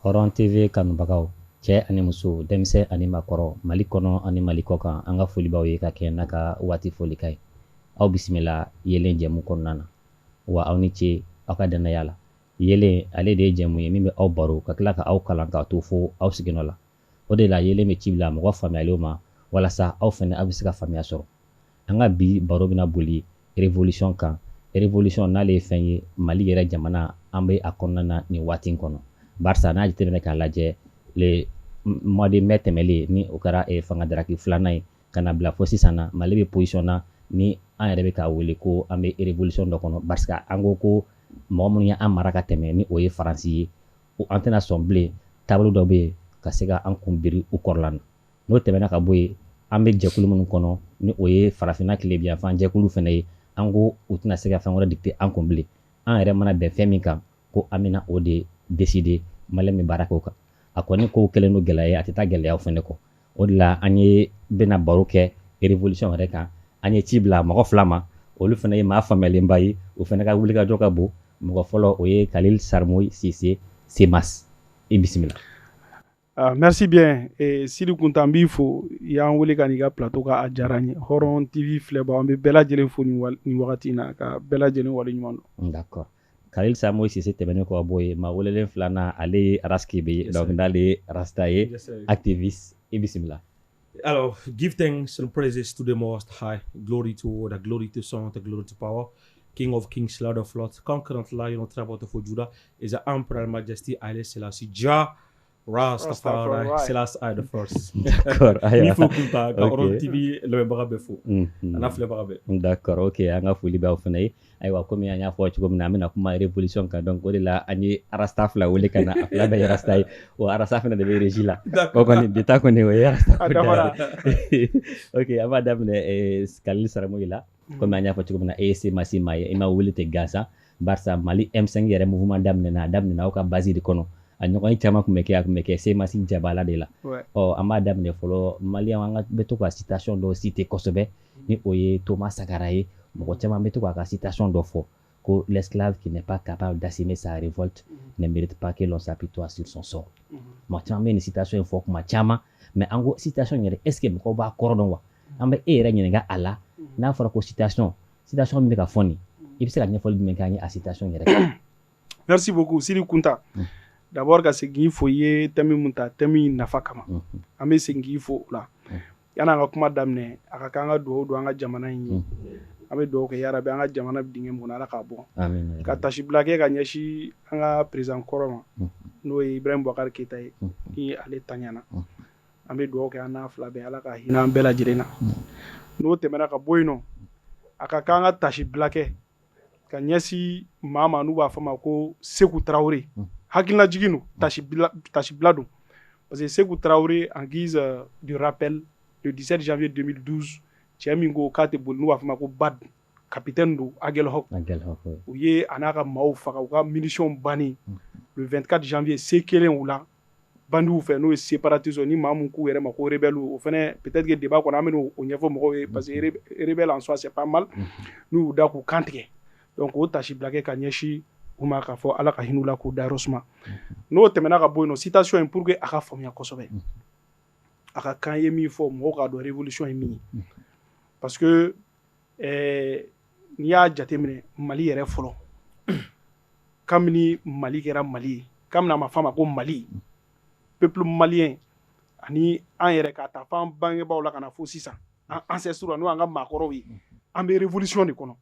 Hɔrɔn TV kanubagaw, cɛ ani muso, denmisɛn ani maakɔrɔ, Mali kɔnɔ ani Mali kɔkan, an ka foli b'aw ye ka kɛɲɛ n'a ka waati folikan ye. Aw bisimila yelen jɛmu kɔnɔna na, wa aw ni ce aw ka danaya la. Yelen ale de ye jɛmu ye min bɛ aw baro ka tila ka aw kalan k'a to fo aw sigiɲɔgɔn la. O de la yelen bɛ ci bila mɔgɔ faamuyalenw ma walasa aw fana aw bɛ se ka faamuya sɔrɔ. An ka bi baro bɛna boli révolution kan. Révolution n'ale ye fɛn ye Mali yɛrɛ jamana an bɛ a kɔnɔna na nin waati in kɔnɔ. Barisa n'a jateminɛ k'a lajɛ le mois de mai tɛmɛlen ni o kɛra fanga daraki filanan ye ka na bila fo sisan na Mali bɛ position na ni an yɛrɛ bɛ k'a wele ko an bɛ révolution dɔ kɔnɔ parce que an ko ko mɔgɔ minnu ye an mara ka tɛmɛ ni o ye Faransi ye an tɛna sɔn bilen taabolo dɔ bɛ yen ka se ka an kun biri u kɔrɔla na n'o tɛmɛna ka bɔ yen an bɛ jɛkulu minnu kɔnɔ ni o ye farafinna tilebiyanfan jɛkulu fana ye an ko u tɛna se ka fɛn wɛrɛ dicter an kun bilen an yɛrɛ mana bɛn fɛn min kan ko an bɛna o de décider Maliyɛn bɛ baara k'o kan a kɔni ko kɛlen don gɛlɛya ye a tɛ taa gɛlɛyaw fana kɔ o de la an ye bɛna baro kɛ révolution yɛrɛ kan an ye ci bila mɔgɔ fila ma olu fana ye maa faamuyalenba ye o fana ka wulikajɔ ka bon mɔgɔ fɔlɔ o ye Kalil Sarmoyi Sise Semas i bisimila. Merci bien. Sidi Kunta n b'i fo i y'an wele ka n'i ka plateau ka a diyara n ye. Hɔrɔn TV filɛbaga an bɛ bɛɛ lajɛlen fo nin wagati in na ka bɛɛ lajɛlen waleɲuman dɔn. D'accord. Kalil Sarmoyi Sise tɛmɛnen kɔ bɔ yen maa welelen filanan ale ye Araskibe ye donc n'ale ye Rasta ye activiste i bisimila. Alors, give thanks and praises to the Most High. Glory to the glory to Son, the glory to power. King of kings, Lord of lords, conquerant lion of tribe of Judah, is the Emperor Majesty Haile Selassie Jah Rastafari Selassie I the first. D'accord. Ni fo kunta ka Hɔrɔn TV lamɛnbaga bɛɛ fo. Ana filɛbaga bɛɛ. D'accord. OK, an ka foli b'aw fana ye. Ayiwa komi an y'a fɔ cogo min na an bɛna kuma révolution kan donc o de la an ye Rasta fila wele ka na a fila bɛɛ ye Rasta ye wa Rasta fana de bɛ régie la. O kɔni bi ta kɔni o ye Rasta ko da ye. OK, an b'a daminɛ Kalil Sarmoyi la komi an y'a fɔ cogo min na e ye Semasi maa ye i ma wele tɛ gansan barisa Mali M5 yɛrɛ mouvement daminɛna aw ka base de kɔnɔ a ɲɔgɔn ye caman kun bɛ kɛ Semasi Jabala de la an b'a daminɛ fɔlɔ Maliyɛnw an bɛ to ka citation dɔ citer kosɛbɛ ni o ye Thomas Sankara ye mɔgɔ caman bɛ to k'a ka citation dɔ fɔ ko l'esclave qui n'est pas capable d'assumer sa révolte ne mérite pas que l'on s'apitoie sur son sort. Mɔgɔ caman bɛ nin citation in fɔ kuma caman mais an ko citation yɛrɛ est ce que mɔgɔw b'a kɔrɔ dɔn wa an bɛ e yɛrɛ ɲininka a la n'a fɔra ko citation min bɛ ka fɔ nin i bɛ se ka ɲɛfɔli jumɛn k'an ye a citation yɛrɛ kan. Merci beaucoup Sidi Kunta. D'abord ka segin k'i fo i ye thème mun ta thème nafa kama an bɛ segin k'i fo o la yan'an ka kuma daminɛ a ka kan an ka dugawu don an ka jamana in ye an bɛ dugawu kɛ yarabi an ka jamana dingɛ mun Ala k'a bɔ ka tasibila kɛ ka ɲɛsin an ka président kɔrɔ ma n'o ye Ibrahim Boubacar Keita ye ni ale taɲana an bɛ dugawu kɛ an n'a fila bɛɛ Ala ka hinɛ an bɛɛ lajɛlen na n'o tɛmɛna ka bɔ yen nɔ a ka kan an ka tasibila kɛ ka ɲɛsin maa ma n'u b'a fɔ ma ko Sékou Traoré hakilina jigin don tasibila don parce que Sékou Traoré en guise de rappel le 17 janvier 2012 cɛ min ko k'a tɛ boli n'u b'a fɔ ma ko BAD capitaine don Aguelhok u ye a n'a ka maaw faga u ka munition bannen le 24 janvier se kelen u la bandiw fɛ n'o ye séparatiste ni maa mun k'u yɛrɛ ma ko rebelle o fɛnɛ peut-être que débat kɔnɔ an bɛ o ɲɛfɔ mɔgɔw ye parce que rebelle en soi c'est pas mal n'u y'u da k'u kan tigɛ donc o tasibila kɛ ka ɲɛsin u ma k'a fɔ Ala ka hinɛ u la k'u dayɔrɔ suma n'o tɛmɛna ka bɔ yen nɔ citation in pour que a ka faamuya kosɛbɛ a ka kan ye min fɔ mɔgɔw k'a dɔn révolution ye min ye parce que n'i y'a jateminɛ Mali yɛrɛ fɔlɔ kabini Mali kɛra Mali ye kabini a ma fɔ a ma ko Mali peuple malien ani an yɛrɛ k'a ta f'an bangebaaw la ka na fo sisan an ancêtres n'o y'an ka maakɔrɔw ye an bɛ révolution de kɔnɔ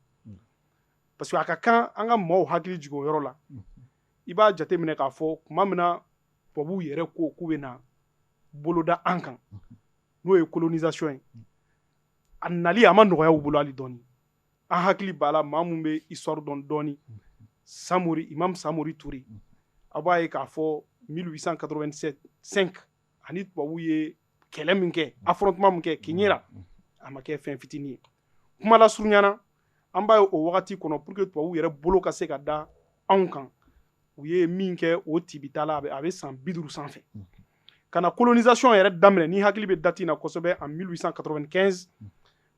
parce que a ka kan an ka maaw hakili jigin o yɔrɔ la i b'a jateminɛ k'a fɔ tuma min na tubabuw yɛrɛ ko k'u bɛ na boloda an kan n'o ye colonisation ye a nali a ma nɔgɔya u bolo hali dɔɔni an hakili b'a la maa mun bɛ histoire dɔn dɔɔni Samori Imam Samori Touré a b'a ye k'a fɔ 1885 ani tubabuw ye kɛlɛ min kɛ affrontement min kɛ Kiɲɛra a ma kɛ fɛn fitinin ye kuma la surunyana an b'a ye o wagati kɔnɔ pour que tubabuw yɛrɛ bolo ka se ka da anw kan u ye min kɛ o tibita la a bɛ san 50 sanfɛ ka na colonisation yɛrɛ daminɛ ni hakili bɛ date in na kosɛbɛ en 1895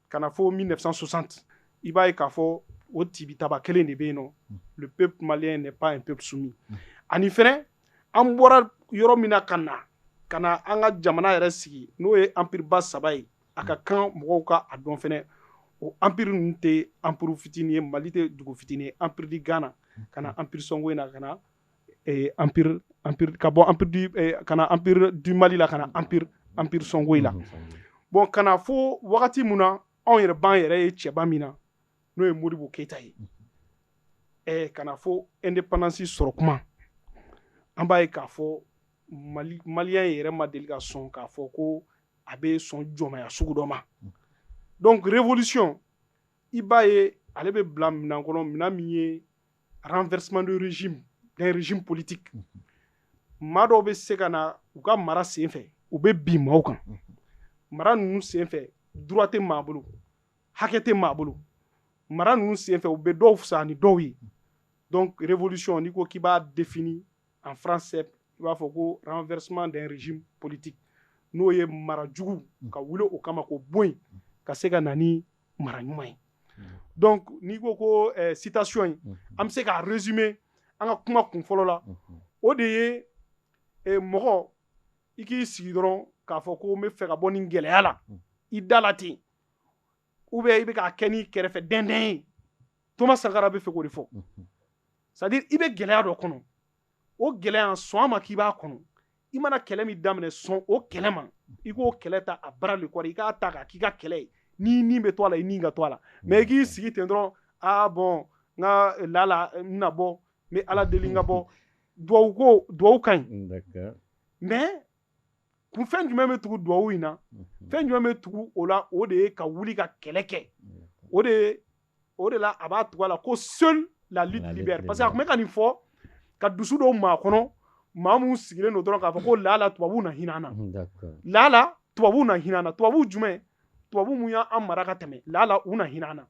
ka na fɔ 1960 i b'a ye k'a fɔ o tibitaba kelen de bɛ yen nɔ le peuple malien n'est pas un peuple soumis ani fɛnɛ an bɔra yɔrɔ min na ka na an ka jamana yɛrɛ sigi n'o ye empire ba 3 ye a ka kan mɔgɔw ka a dɔn fɛnɛ o empire ninnu tɛ empire fitinin ye Mali tɛ dugu fitinin ye empire di Ghana ka na empire Songo in na ka na empire ka bɔ empire du Mali la ka na empire Songo in la bon kana fo wagati mun na anw yɛrɛ b'an yɛrɛ ye cɛba min na n'o ye Modibo Keita ye kana fo indépendance sɔrɔ kuma an b'a ye k'a fɔ maliyɛn yɛrɛ ma deli ka sɔn k'a fɔ ko a bɛ sɔn jɔnmaya sugu dɔ ma donc révolution i b'a ye ale bɛ bila minan kɔnɔ minan min ye renversement de régime d'un régime politique maa dɔw bɛ se ka na u ka mara sen fɛ u bɛ bin maaw kan mara ninnu sen fɛ droit tɛ maa bolo hakɛ tɛ maa bolo mara ninnu sen fɛ u bɛ dɔw fisaya ni dɔw ye donc révolution n'i ko k'i b'a définir en français i b'a fɔ ko renversement d'un régime politique n'o ye mara jugu ka wuli o kama ko bɔ yen ka se ka na ni mara ɲuman ye donc n'i ko ko citation in an bɛ se k'a résumer an ka kuma kun fɔlɔ la o de ye mɔgɔ i k'i sigi dɔrɔn k'a fɔ ko n bɛ fɛ ka bɔ nin gɛlɛya la i da la ten ou bien i bɛ k'a kɛ n'i kɛrɛfɛ dɛndɛn ye Thomas Sankara bɛ fɛ k'o de fɔ c'est à dire i bɛ gɛlɛya dɔ kɔnɔ o gɛlɛya sɔn a ma k'i b'a kɔnɔ i mana kɛlɛ min daminɛ sɔn o kɛlɛ ma i k'o kɛlɛ ta a bara le kɔrɔ i k'a ta k'a k'i ka kɛlɛ ye n'i ni bɛ to a la i ni ka to a la mais i k'i sigi ten dɔrɔn bon n ka lala n na bɔ n bɛ ala deli n ka bɔ duwawu ka ɲi mais kun fɛn jumɛn bɛ tugu duwawu in na fɛn jumɛn bɛ tugu o la o de ye ka wuli ka kɛlɛ kɛ o de la a b'a tugu a la ko seule la lutte libère parce que a tun bɛ ka nin fɔ ka dusu dɔw maa kɔnɔ maa mun sigilen don dɔrɔn k'a fɔ ko lala tubabuw na hinɛ an na lala tubabuw na hinɛ an na tubabuw jumɛn tubabu mun y'an mara ka tɛmɛ lala u na hinɛ an na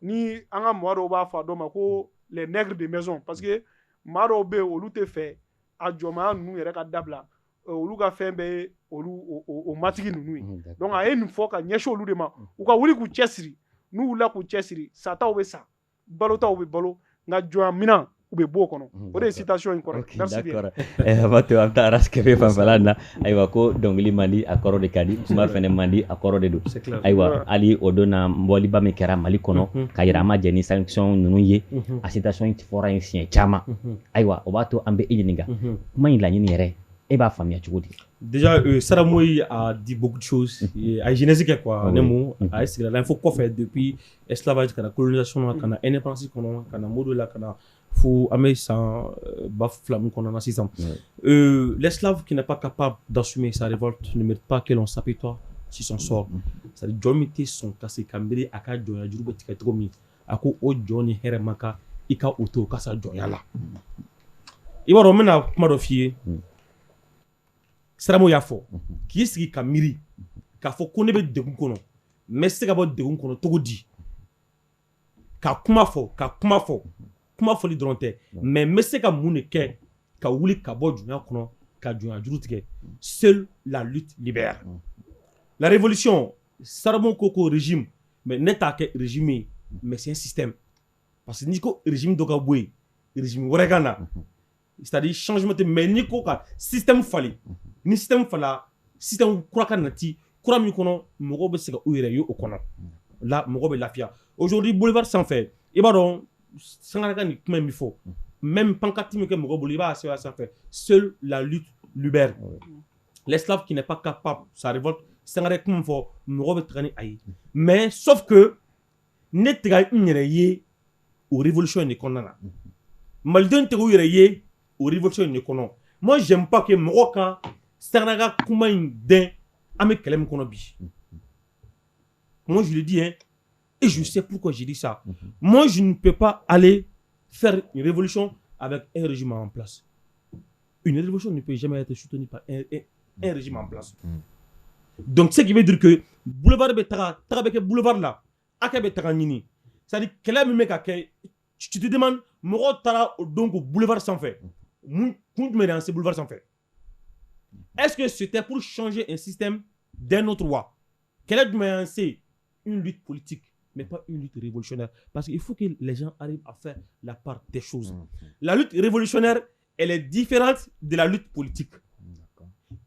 ni an ka mɔgɔ dɔw b'a fɔ a dɔw ma ko les nègres de maison parce que maa dɔw bɛ yen olu tɛ fɛ a jɔnmaya ninnu yɛrɛ ka dabila olu ka fɛn bɛɛ ye o matigi ninnu ye donc a ye nin fɔ ka ɲɛsin olu de ma u ka wuli k'u cɛsiri n'u wulila k'u cɛsiri sataw bɛ sa balotaw bɛ balo nka jɔnya minan u bɛ bɔ o kɔnɔ o de ye citation in kɔrɔ merci bien a b'a to an bɛ taa araskɛfe fanfɛla na ayiwa ko dɔnkili man di a kɔrɔ de ka di kuma fɛnɛ man di a kɔrɔ de don ayiwa hali o don na bɔliba min kɛra Mali kɔnɔ ka yira an ma jɛ ni sanction ninnu ye a citation in fɔra yen siɲɛ caman ayiwa o b'a to an bɛ e ɲininka kuma in laɲini yɛrɛ e b'a faamuya cogo di déjà Saramoyi a dit beaucoup de choses a ye jeunesse kɛ quoi ne mu a ye sigida la fo kɔfɛ depuis esclavage kana colonisation na kana indépendance kɔnɔ kana Modibo la kana fo an bɛ san 2000 min kɔnɔna sisan l'esclave qui n'est pas capable d'assumer sa révolte ne mérite pas que l'on s'apitoie sur son sort c'est-à-dire jɔn min tɛ sɔn ka se ka miiri a ka jɔnya juru bɛ tigɛ cogo min a ko o jɔn ni hɛrɛ man kan i ka o to o ka sa jɔnya la i b'a dɔn n bɛna kuma dɔ f'i ye Saramoyi y'a fɔ k'i sigi ka miiri k'a fɔ ko ne bɛ degun kɔnɔ n bɛ se ka bɔ degun kɔnɔ cogo di ka kuma fɔ kuma fɔli dɔrɔn tɛ mais n bɛ se ka mun de kɛ ka wuli ka bɔ jɔnya kɔnɔ ka jɔnya juru tigɛ seule la lutte libère la révolution Saramoyi ko régime mais ne t'a kɛ régime ye mais c'est un système parce que n'i ko régime dɔ ka bɔ yen régime wɛrɛ ka na c'est-à-dire changement tɛ mais n'i ko ka système falen ni système fala système kura ka nati kura min kɔnɔ mɔgɔw bɛ se ka u yɛrɛ ye o kɔnɔ la mɔgɔw bɛ lafiya aujourd'hui boulevard sanfɛ i b'a dɔn Sankara ka nin kuma in bɛ fɔ même pancarte min kɛ mɔgɔ bolo i b'a sɛbɛn a sanfɛ seule la lutte libère l'esclave qui n'est pas capable sa révolte Sankara ye kuma min fɔ mɔgɔw bɛ taga ni a ye mais sauf que ne tɛ ka n yɛrɛ ye o révolution in de kɔnɔna na malidenw tɛ k'u yɛrɛ ye o révolution in de kɔnɔ moi j'aime pas que mɔgɔ ka Sankara ka kuma in dɛn an bɛ kɛlɛ min kɔnɔ bi moi je le dis hein et je sais pourquoi je dis ça moi je ne peux pas aller faire une révolution avec un régime en place une révolution ne peut jamais être soutenue par un régime en place donc ce qui veut dire que boulevard bɛ taga bɛ kɛ boulevard la hakɛ bɛ taga ɲini c'est-à-dire kɛlɛ min bɛ ka kɛ tu te demandes mɔgɔw taara o don ko boulevard sanfɛ kun jumɛn de y'an se boulevard sanfɛ est-ce que c'était pour changer un système d'un autre roi kɛlɛ jumɛn y'an se une lutte politique mais pas une lutte révolutionnaire parce qu'il faut que les gens arrivent à faire la part des choses la lutte révolutionnaire elle est différente de la lutte politique.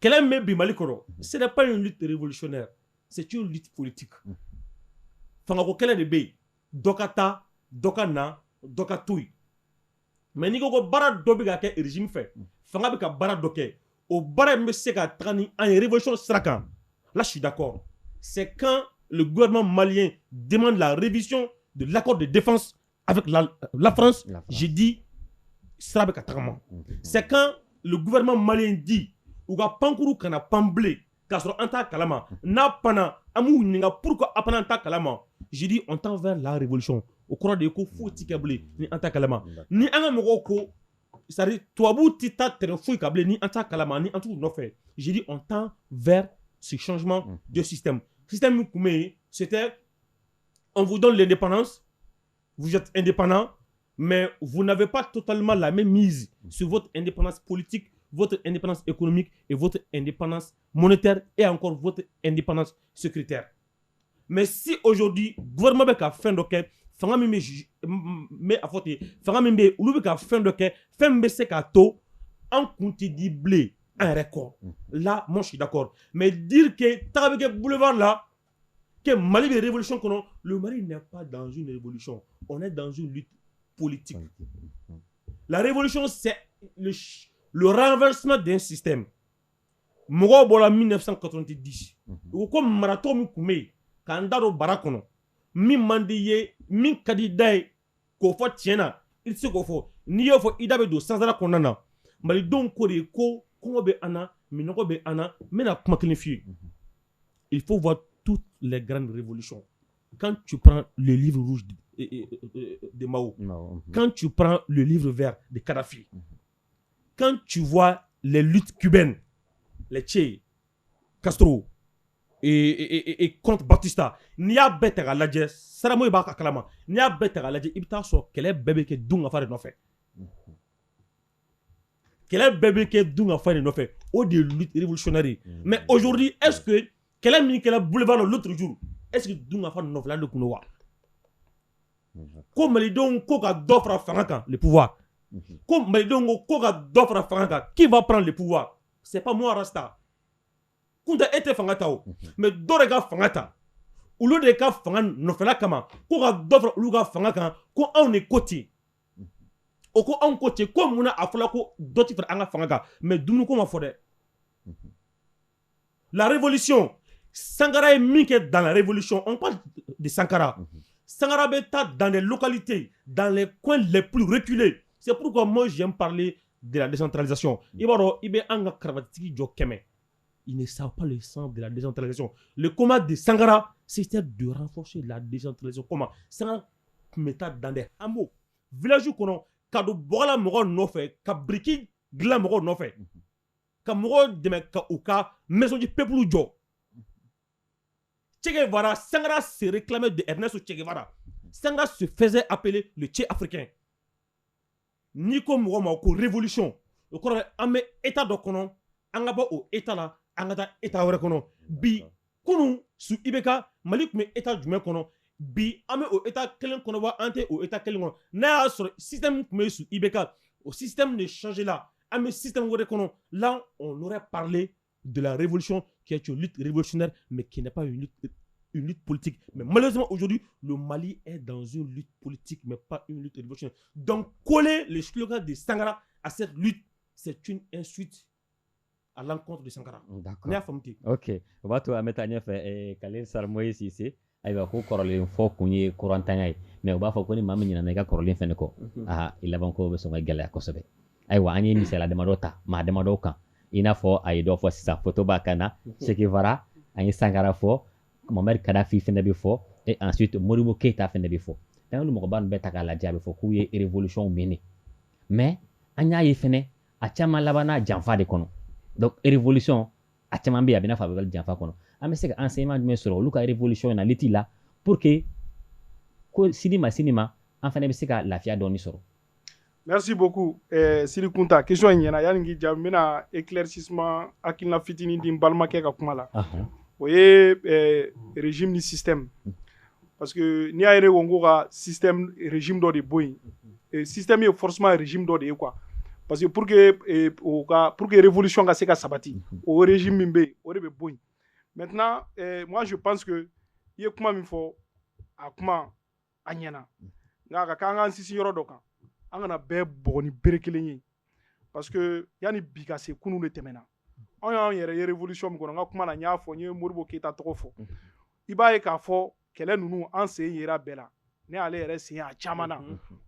Kɛlɛ min bɛ bi Mali kɔnɔ, ce n'est pas une lutte révolutionnaire, c'est une lutte politique. Fangako kɛlɛ de bɛ yen, dɔ ka taa, dɔ ka na, dɔ ka to yen. Mais n'i ko ko baara dɔ bɛ ka kɛ régime fɛ, fanga bɛ ka baara dɔ kɛ, o baara in bɛ se ka taga ni an ye révolution sira kan. Là, je suis d'accord. C'est quand le gouvernement malien demande la révision de l'accord de défense avec la France, j'ai dit, sira bɛ ka tagama. C'est quand le gouvernement malien dit, ou ka pankuru kana pamble, k'a sɔrɔ an t'a kalama, n'a panna, an m'u ɲininka pourquoi a panna an t'a kalama. J'ai dit, on tend vers la révolution. Au cours de ko foyi ti kɛ bilen ni an t'a kalama. Ni an ka mɔgɔw ko, c'est-à-dire tubabu ti taa terrain foyi kan bilen ni an t'a kalama, ni an t'u nɔfɛ. J'ai dit, on tend vers ce changement de système. Système min kun bɛ yen, c'était, on vous donne l'indépendance, vous êtes indépendant, mais vous n'avez pas totalement la même mise sur votre indépendance politique, votre indépendance économique et votre indépendance monétaire et encore votre indépendance sécuritaire. Mais si aujourd'hui, le gouvernement a fait de que, fanga mi me a fauté, fanga mi be ulu ka fait de que, femme be se ka to, en compte di blé, un record. Là, moi je suis d'accord. Mais dire que, t'as boulevard là, que Mali est révolution, le Mali n'est pas dans une révolution. On est dans une lutte politique. La révolution, c'est le renversement d'un système. Mougo bola 1990. Comme marathon mi kume, kandaro barakono. Mi mandiye, mi kadidaye, kofo tiena, il se kofo. Ni yo fo idabe do sanzara konana. Mali don kore ko, kongo be ana, minoko be ana, mena kumakinifiye. Il faut voir toutes les grandes révolutions. Quand tu prends le livre rouge de Mao, quand tu prends le livre vert de Kadhafi, quand tu vois les luttes cubaines, les Che, Castro et contre Batista, n'y a bête à la jazz, Saramo Ibaka Kalama, n'y a bête à la jazz, Ibta so, quel est bébé qui dung à faire de nos faits. Quel est bébé qui dung à faire de nos faits, ou des luttes révolutionnaires. Mais aujourd'hui, est-ce que, quel est mis qu'elle a boulevard l'autre jour, est-ce que dung à faire de nos faits là de Kounoua? Comme les dons, Koka d'offre à Franca, le pouvoir. Comme les dons, Koka d'offre à Franca, qui va prendre le pouvoir? C'est pas moi, Rasta. Kunda été Fangata, mais Dorega Fangata. Ou le cas Fangan, Nofela Kama, Koka d'offre Luga Fangaka, quand on est côté. Au coup, on côté, comme on a Aflako, d'autres Anga Fangaka, mais d'où nous comment faire? La révolution, Sankara est mis dans la révolution, on parle de Sankara. Sankara Beta dans les localités, dans les coins les plus reculés. C'est pourquoi moi j'aime parler de la décentralisation. Il ne savent pas le sens de la décentralisation. Le combat de Sankara, c'était de renforcer la décentralisation. Comment Sankara mettait dans des hameaux, villages où on a bola mogo nofe, ka briki gla mogo nofe, ka mogo deme ka uka maison du peuple jo. Che Guevara, Sankara se réclamait de Ernesto Che Guevara. Sankara se faisait appeler le Che africain. Niko mogo ko révolution. Le corps ame état de kono, angaba au état là, angata état wore kono. Bi kunu su ibeka Malik me état du kono. Bi ame au état kelen kono wa ante au état kelen kono. Na sur système me su ibeka au système de changer là. Ame système wore kono. Là on aurait parlé de la révolution qui est une lutte révolutionnaire mais qui n'est pas une lutte politique. Mais malheureusement aujourd'hui le Mali est dans une lutte politique mais pas une lutte révolutionnaire. Donc coller le slogan de Sankara à cette lutte, c'est une insulte à l'encontre de Sankara. D'accord. Ok. On va tout mettre à fait Khalil Sarmoye Cissé. Aïwa ko korolen fo kunye kurantangay mais o ba fo ko ni mamni na mega korolen fene ko il avant ko be so ngala ko sobe aywa ani misela de madota ma de madoka ina fo ay do fo sa photo bakana ce qui vara ani Sankara fo Mohamed Kadhafi fene be fo et ensuite Modibo Keita fene be fo dan lu mo ban beta kala jabe fo ku ye révolution meni mais anya yi fene a chama labana janfa de kono donc révolution a chama be abina fa be janfa kono ame se enseignement du mesoro luka révolution na liti là pour que ko sinima en fait be se ka lafia doni soro. Merci beaucoup Siri Kunta. Question nyena yaningi jamina éclaircissement akina fitini dim balma ke ka kuma la. Voyez régime ni système parce que ni aéré wongo ka système régime do de boy système est forcément régime do de quoi parce que pour que révolution ka se ka sabati au régime min be o de be boy maintenant moi je pense que ye kuma min fɔ a kuma a ɲɛna nka ka kan an sisi yɔrɔ dɔ kan an kana bɛɛ bɔgɔ ni bere kelen ye parce que yani bi ka se kunu de tɛmɛna an y'an yɛrɛ ye révolution min kɔnɔ n ka kuma na n y'a fɔ n ye Modibo Keyita tɔgɔ fɔ i b'a ye k'a fɔ kɛlɛ ninnu an sen yera bɛɛ la ne ale yɛrɛ sen a caman na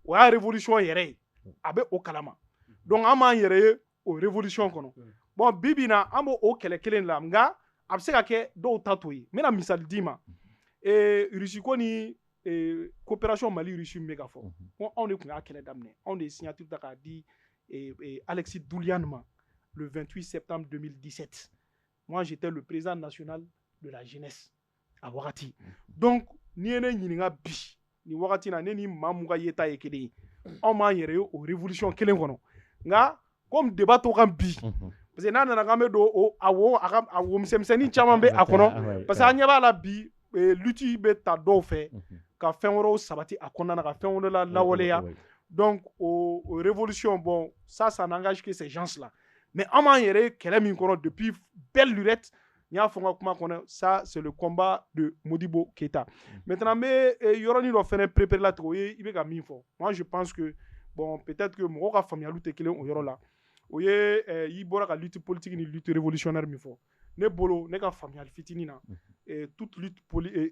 o y'a révolution yɛrɛ ye a bɛ o kalama donc an b'an yɛrɛ ye o révolution kɔnɔ bon bi bi na an b'o kɛlɛ kelen la nka a bɛ se ka kɛ dɔw ta to ye n bɛna misali d'i ma Russie ko ni coopération Mali Russie min bɛ ka fɔ ko anw de tun y'a kɛlɛ daminɛ anw de ye signature ta k'a di Alexis Doulian ma le 28 septembre 2017 moi j'étais le président national de la jeunesse a wagati donc n'i ye ne ɲininka bi ni wagati na ne ni maa mun ka yeta ye kelen ye anw m'an yɛrɛ ye o révolution kelen kɔnɔ nka comme débat to kan bi parce que n'a nana k'an bɛ don a wo misɛnmisɛnnin caman bɛ a kɔnɔ parce que an ɲɛ b'a la bi lutte bɛ ta dɔw fɛ ka fɛn wɛrɛw sabati a kɔnɔna na ka fɛn wɛrɛw lawaleya donc o révolution bon ça n'engage que ces gens là mais an m'an yɛrɛ ye kɛlɛ min kɔnɔ depuis belle lurette n y'a fɔ n ka kuma kɔnɔ ça c'est le combat de Modibo Keyita maintenant n bɛ yɔrɔnin dɔ fɛnɛ préparer la tigɛ o ye i bɛ ka min fɔ moi je pense que bon peut-être que mɔgɔw ka faamuyaliw tɛ kelen o yɔrɔ la o ye i bɔra ka lutte politique ni lutte révolutionnaire min fɔ ne bolo ne ka faamuyali fitinin na toute lutte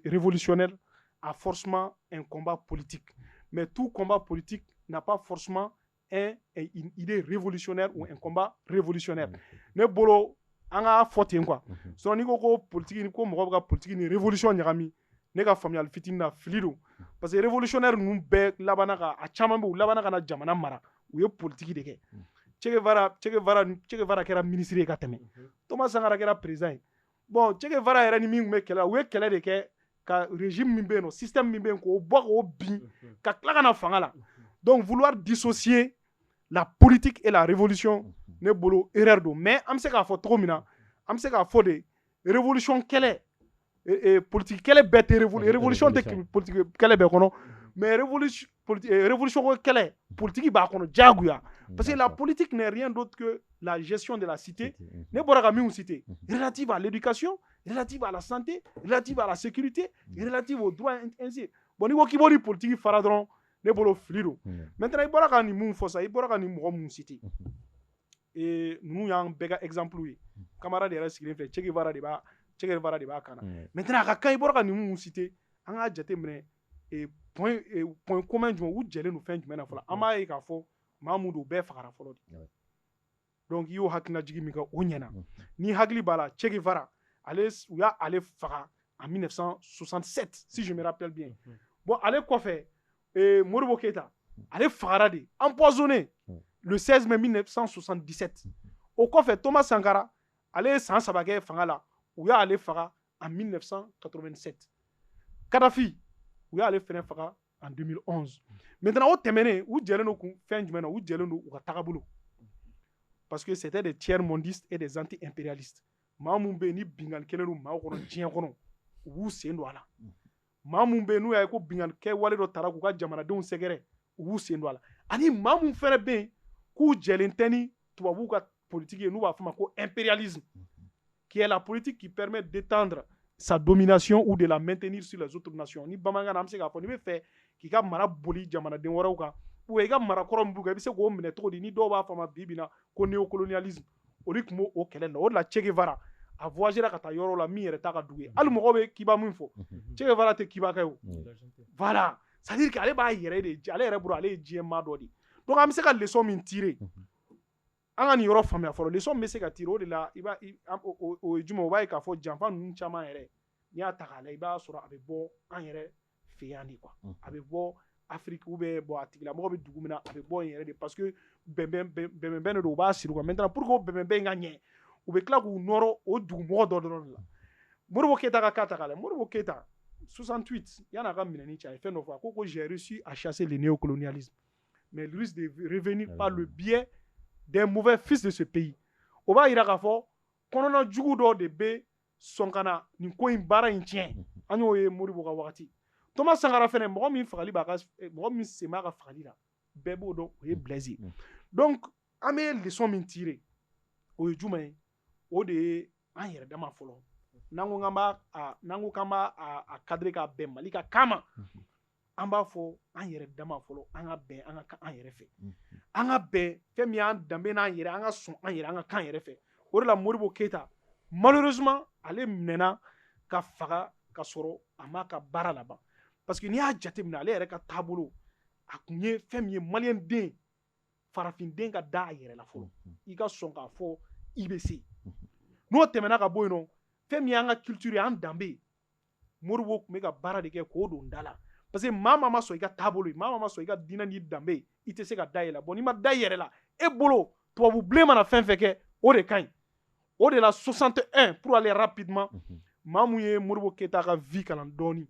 révolutionnaire a forcément un combat politique mais tout combat politique n'a pas forcément une idée révolutionnaire ou un combat révolutionnaire ne bolo an ka fɔ ten quoi sinon n'i ko politique ko mɔgɔ bɛ ka politique ni révolution ɲagami ne ka faamuyali fitinin na fili don parce que révolutionnaire ninnu bɛɛ labanna ka a caman bɛ u labanna ka na jamana mara u ye politique de kɛ Che Guevara kɛra ministre ye ka tɛmɛ Thomas Sankara kɛra président ye bon Che Guevara yɛrɛ ni min tun bɛ kɛlɛ u ye kɛlɛ de kɛ ka régime min bɛ yen nɔ système min bɛ yen k'o bɔ k'o bin ka tila ka na fanga la donc vouloir dissocier la politique et la révolution ne bolo erreur don mais an bɛ se k'a fɔ cogo min na an bɛ se k'a fɔ de révolution kɛlɛ politique kɛlɛ bɛɛ tɛ révolution tɛ politique kɛlɛ bɛɛ kɔnɔ mais révolution ko kɛlɛ politique b'a kɔnɔ diyagoya parce que la politique n'est rien d'autre que la gestion de la cité ne bɔra ka min cité relative à l'éducation relative à la santé relative à la sécurité relative aux droits ainsi bon n'i ko k'i b'o ni politique fara dɔrɔn ne bolo fili don maintenant i bɔra ka nin mun fɔ sa i bɔra ka nin mɔgɔ mun cité ninnu y'an bɛɛ ka exemple ye camarade yɛrɛ sigilen filɛ Che Guevara de b'a kan na maintenant a ka kan i bɔra ka nin mun cité an k'a jateminɛ point commun jumɛn u jɛlen don fɛn jumɛn na fɔlɔ an b'a ye k'a fɔ maa mun don u bɛɛ fagara fɔlɔ de donc i y'o hakilinajigi min kɛ o ɲɛna ni hakili b'a la Che Guevara u y'ale faga en 1967 si je me rappelle bien bon ale kɔfɛ Modibo Keyita ale fagara de empoisonné le 16 mai 1977 o kɔfɛ Thomas Sankara ale ye san 3 kɛ fanga la u y'ale faga en 1987 Kadhafi u y'ale fɛnɛ faga en 2011 maintenant o tɛmɛnen u jɛlen don kun fɛn jumɛn na u jɛlen don u ka tagabolo parce que c'était des tiers-mondistes et des anti-impérialistes maa mun bɛ yen ni binganni kɛlen don maaw kɔnɔ diɲɛ kɔnɔ u b'u sen don a la maa mun bɛ yen n'u y'a ye ko binganni kɛ wale dɔ tara k'u ka jamanadenw sɛgɛrɛ u b'u sen don a la ani maa mun fɛnɛ bɛ yen k'u jɛlen tɛ ni tubabuw ka politique ye n'u b'a fɔ ma ko impérialisme qui est la politique qui permet d'étendre sa domination ou de la maintenir sur les autres nations ni bamanankan na an bɛ se k'a fɔ n'i bɛ fɛ k'i ka mara boli jamanaden wɛrɛw kan ou i ka mara kɔrɔ min b'u kan i bɛ se k'o minɛ cogo di ni dɔw b'a fɔ a ma bi bi na ko néocolonialisme olu tun b'o kɛlɛ la o de la Che Guevara a voyagera ka taa yɔrɔ la min yɛrɛ t'a ka dugu ye hali mɔgɔw bɛ kiba min fɔ Che Guevara tɛ kibakɛ o voilà c'est à dire que ale b'a yɛrɛ de ale yɛrɛ bolo ale ye diɲɛmaa dɔ de donc an bɛ se ka leçon min tirer an ka nin yɔrɔ faamuya fɔlɔ leçon min bɛ se ka tirer o de la o ye jumɛn o b'a ye k'a fɔ janfa ninnu caman yɛrɛ n'i y'a ta k'a lajɛ i b'a sɔrɔ a bɛ bɔ an yɛrɛ fɛ yan de quoi a bɛ bɔ Afrique ou bien bon a tigilamɔgɔ bɛ dugu min na a bɛ bɔ yen yɛrɛ de parce que bɛnbɛn de don u b'a siri quoi maintenant pour que o bɛnbɛn ka ɲɛ u bɛ tila k'u nɔrɔ o dugumɔgɔ dɔ dɔrɔn de la Modibo Keyita ka cas ta k'a lajɛ Modibo Keyita 68 yan'a ka minɛni cɛ a ye fɛn dɔ fɔ a ko j'ai réussi à chasser le néocolonialisme mais il risque de revenir par le biais des mauvais fils de ce pays o b'a yira k'a fɔ kɔnɔna jugu dɔ de bɛ sɔn ka na nin ko in baara in tiɲɛ an y'o ye Modibo ka wagati Thomas Sankara fɛnɛ mɔgɔ min sen b'a ka fagali la bɛɛ b'o dɔn o ye Blaise ye donc an bɛ leçon min tirer o ye jumɛn ye o de ye an yɛrɛ dama fɔlɔ n'an ko k'an b'a a cadrer k'a bɛn Mali ka kan ma an b'a fɔ an yɛrɛ dama fɔlɔ an ka bɛn an ka kan an yɛrɛ fɛ an ka bɛn fɛn min y'an danbe n'an yɛrɛ an ka sɔn an yɛrɛ an ka kan yɛrɛ fɛ o de la Modibo Keita malheureusement ale minɛna ka faga ka sɔrɔ a m'a ka baara laban parce que n'i y'a jateminɛ ale yɛrɛ ka taabolo a kun ye fɛn min ye maliyɛn den farafinden ka da a yɛrɛ la fɔlɔ i ka sɔn k'a fɔ i bɛ se n'o tɛmɛna ka bɔ yen nɔ fɛn min y'an ka culture ye an danbe Modibo tun bɛ ka baara de kɛ k'o don da la parce que maa ma sɔn i ka taabolo ye maa ma sɔn i ka diinɛ n'i danbe i tɛ se ka da yɛlɛ n'i ma da i yɛrɛ la e bolo tubabu bilen mana fɛn fɛn kɛ o de ka ɲi o de la 61 pour aller rapidement maa mun ye Modibo Keita ka vie kalan dɔɔni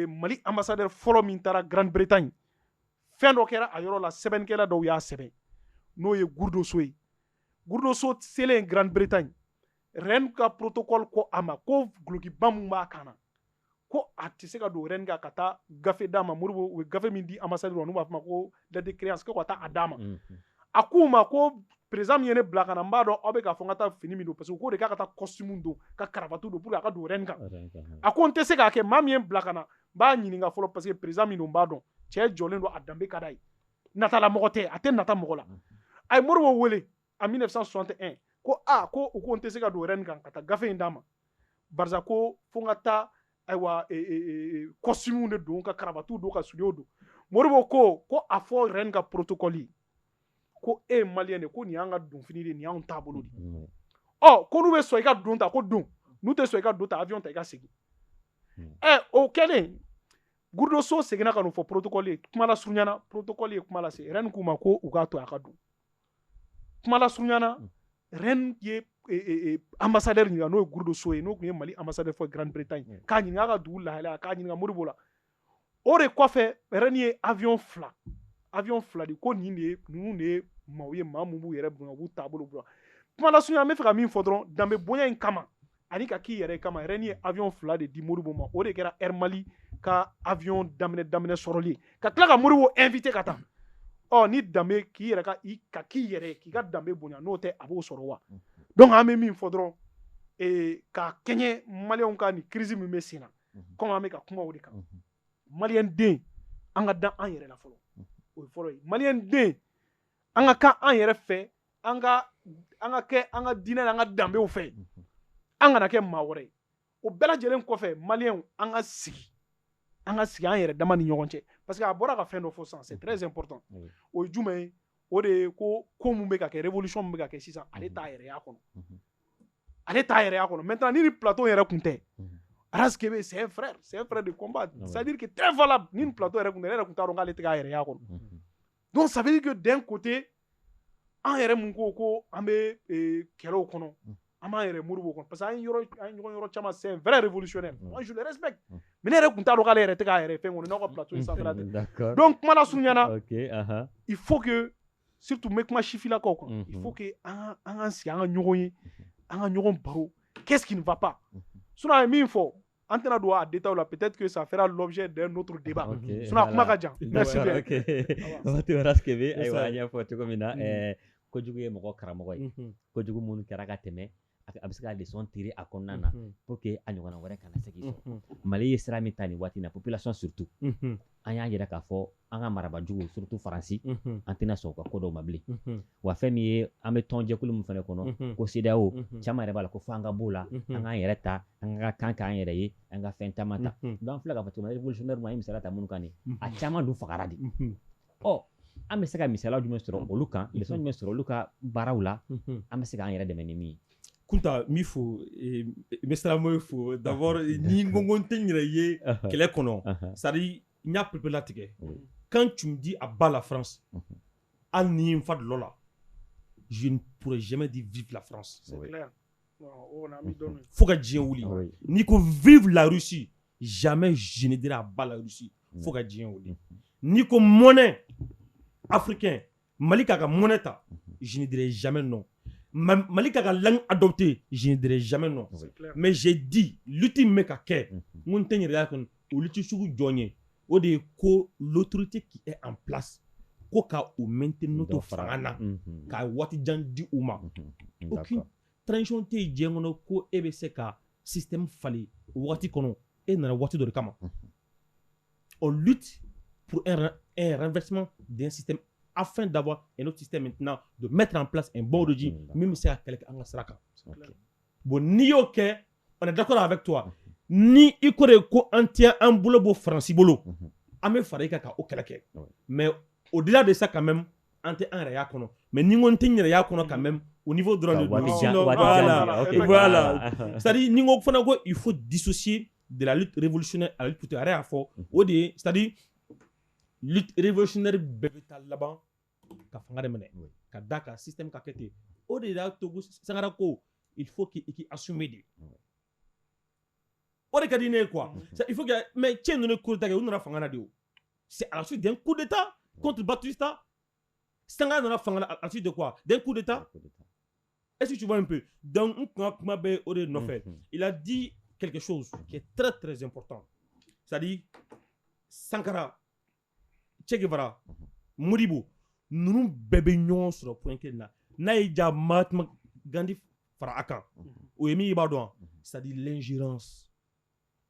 Mali ambassadeur fɔlɔ min taara Grande-Bretagne fɛn dɔ kɛra a yɔrɔ la sɛbɛnnikɛla dɔw y'a sɛbɛn n'o ye Gourdoso ye Gourdoso selen Grande-Bretagne reine ka protocole ko a ma ko gulokiba mun b'a kan na ko a tɛ se ka don reine ka taa gafe d'a ma Modibo u ye gafe min di ambassadeur n'u b'a fɔ ma ko lettre de créance ko ka taa a d'a ma a k'u ma ko président min ye ne bila ka na n b'a dɔn aw bɛ k'a fɔ n ka taa fini min don parce que k'o de k'a ka taa costume don ka karavatu don pour que a ka don reine kan a ko n tɛ se k'a kɛ maa min ye n bila ka na n b'a ɲininka fɔlɔ parce que président min don n b'a dɔn cɛ jɔlen don a danbe ka d'a ye natala mɔgɔ tɛ a tɛ nata mɔgɔ la a ye Modibo wele en 1961 ko ko u ko n tɛ se ka don reine kan ka taa gafe in d'a ma barisa ko fo n ka taa ayiwa costume de don ka karavatu don ka souliers don Modibo ko a fɔ reine ka protocole ko e ye maliyɛn de ko nin y'an ka donfini de nin y'anw taabolo de ko n'u bɛ sɔn i ka don ta ko don n'u tɛ sɔn i ka don ta avion ta i ka segin o kɛlen Gourdoso seginna ka n'o fɔ protocole ye kuma lasurunyana protocole ye kuma lase reine k'u ma ko u k'a to a ka don kuma lasurunyana reine ye ambassadeur ɲininka n'o ye Gourdoso ye n'o tun ye Mali ambassadeur fɔ Grande-Bretagne k'a ɲininka a ka dugu lahalaya k'a ɲininka Modibo la o de kɔfɛ reine ye avion fila de ko ninnu de ye maaw ye maa mun b'u yɛrɛ bonya u b'u taabolo bonya kuma lasurunya an bɛ fɛ ka min fɔ dɔrɔn danbe bonya in kama ani ka k'i yɛrɛ kama reine ye avion fila de di Modibo ma o de kɛra Air Mali ka avion daminɛ sɔrɔli ye ka tila ka Modibo invité ka taa ni danbe k'i yɛrɛ ka k'i yɛrɛ k'i ka danbe bonya n'o tɛ a b'o sɔrɔ wa donc an bɛ min fɔ dɔrɔn ka kɛɲɛ maliyɛnw ka nin crise min bɛ sen na comme an bɛ ka kuma o de kan maliyɛn den an ka da an yɛrɛ la fɔlɔ o ye fɔlɔ ye maliyɛn den an ka kan an yɛrɛ fɛ an ka kɛ an ka diinɛ n'an ka danbew fɛ an kana kɛ maa wɛrɛ ye o bɛɛ lajɛlen kɔfɛ maliyɛnw an ka sigi an yɛrɛ dama ni ɲɔgɔn cɛ parce que a bɔra ka fɛn dɔ fɔ sisan c'est très important o ye jumɛn ye o de ye ko mun bɛ ka kɛ révolution min bɛ ka kɛ sisan ale t'a yɛrɛ y'a kɔnɔ maintenant ni plateau yɛrɛ kun tɛ Aras Kebe c'est un frère de combat c'est-à-dire que très valable ni plateau yɛrɛ kun tɛ ne yɛrɛ kun t'a dɔn k'ale tɛ k'a yɛrɛ y'a kɔnɔ donc ça veut dire que d'un côté an yɛrɛ mun ko an bɛ kɛlɛw kɔnɔ an b'an yɛrɛ Modibo kɔnɔ parce que an ye ɲɔgɔn yɔrɔ caman c'est un vrai révolutionnaire moi je le respecte mais ne yɛrɛ kun t'a dɔn k'ale yɛrɛ tɛ k'a yɛrɛ fɛn kɔnɔ n'aw ka plateau in sanfɛla tɛ donc kuma lasurunyana il faut que surtout n bɛ kuma sifilakaw kan il faut que an ka sigi an ka ɲɔgɔn ye an ka ɲɔgɔn baro qu'est-ce qui ne va pas sinon a ye min fɔ an tɛna don a détail la peut-être que ça fera l'objet d'un autre débat sinon a kuma ka jan merci bien waati Aras Kebe ayiwa an y'a fɔ cogo min na kojugu ye mɔgɔ karamɔgɔ ye kojugu minnu kɛra ka tɛmɛ a bɛ se ka leçon tirer a kɔnɔna na pour que a ɲɔgɔnna wɛrɛ kana se k'i sɔrɔ Mali ye sira min ta nin waati in na population surtout an y'a yira k'a fɔ an ka marabajugu surtout Faransi an tɛna sɔn u ka ko dɔw ma bilen wa fɛn min ye an bɛ tɔnjɛkulu min fana kɔnɔ ko CEDEAO caman yɛrɛ b'a la ko fo an ka b'o la an k'an yɛrɛ ta an ka kan k'an yɛrɛ ye an ka fɛn caman ta donc an filɛ k'a fɔ cogo min na révolutionnaire ma ye misaliya ta minnu kan nin a caman dun fagara de an bɛ se ka misaliya jumɛn sɔrɔ olu kan leçon jumɛn sɔrɔ olu ka baaraw la an bɛ se k'an yɛrɛ dɛmɛ ni min ye Kunta mi fo mesramo fo d'abord ni ngongon tɛ n yɛrɛ ye kɛlɛ kɔnɔ c'est à dire n y'a pepe latigɛ quand tu me dis à bas la France hali ni n fa dulɔ la je ne pourrais jamais dire vive la France c'est clair fo ka diɲɛ wuli n'i ko vive la Russie jamais je ne dirai à bas la Russie fo ka diɲɛ wuli n'i ko monnaie africain Mali k'a ka monnaie ta je ne dirai jamais non Mali k'a ka langue adoptée je ne dirai jamais non mais j'ai dit lutte min bɛ ka kɛ n tɛ n yɛrɛ y'a kɔnɔ o lutte sugu jɔn ye o de ye ko l'autorité qui est en place ko ka u maintenir to fanga na ka wati jan di u ma aucune transition te diɲɛ kɔnɔ ko e bɛ se ka système fali wagati kɔnɔ e nana wagati dɔ de kama on lutte pour un renversement d'un système afin d'avoir un autre système maintenant de mettre en place un bon régime même si à quelqu'un en sera bon ni ok on est d'accord avec toi ni i ko de ko an tient un bolo bo Franci bolo an bɛ fara i kan ka o kɛlɛ kɛ mais au-delà de ça quand même an tɛ an yɛrɛ y'a kɔnɔ mais ni n ko n tɛ n yɛrɛ y'a kɔnɔ quand même au niveau dɔrɔn de don voilà c'est-à-dire ni n ko fana ko il faut dissocier de la lutte révolutionnaire à la lutte politique a y'a fɔ o de ye c'est-à-dire lutte révolutionnaire bɛɛ bɛ taa laban ka fanga de minɛ ka da ka système ka kɛ ten o de y'a to Sankara ko il faut qu'il assume de o de ka di ne ye quoi il faut que mais cɛ ninnu coup d'état kɛ u nana fanga na de o c'est à la suite d'un coup d'état contre Batista Sankara nana fanga na à la suite de quoi d'un coup d'état est-ce que tu vois un peu donc n kun ka kuma bɛ o de nɔfɛ il a dit quelque chose qui est très très important c'est-à-dire Sankara Che Guevara Modibo ninnu bɛɛ bɛ ɲɔgɔn sɔrɔ point kelen na n'a ye ja Mahatma Gandhi fara a kan o ye min i b'a dɔn c'est-à-dire l'ingérence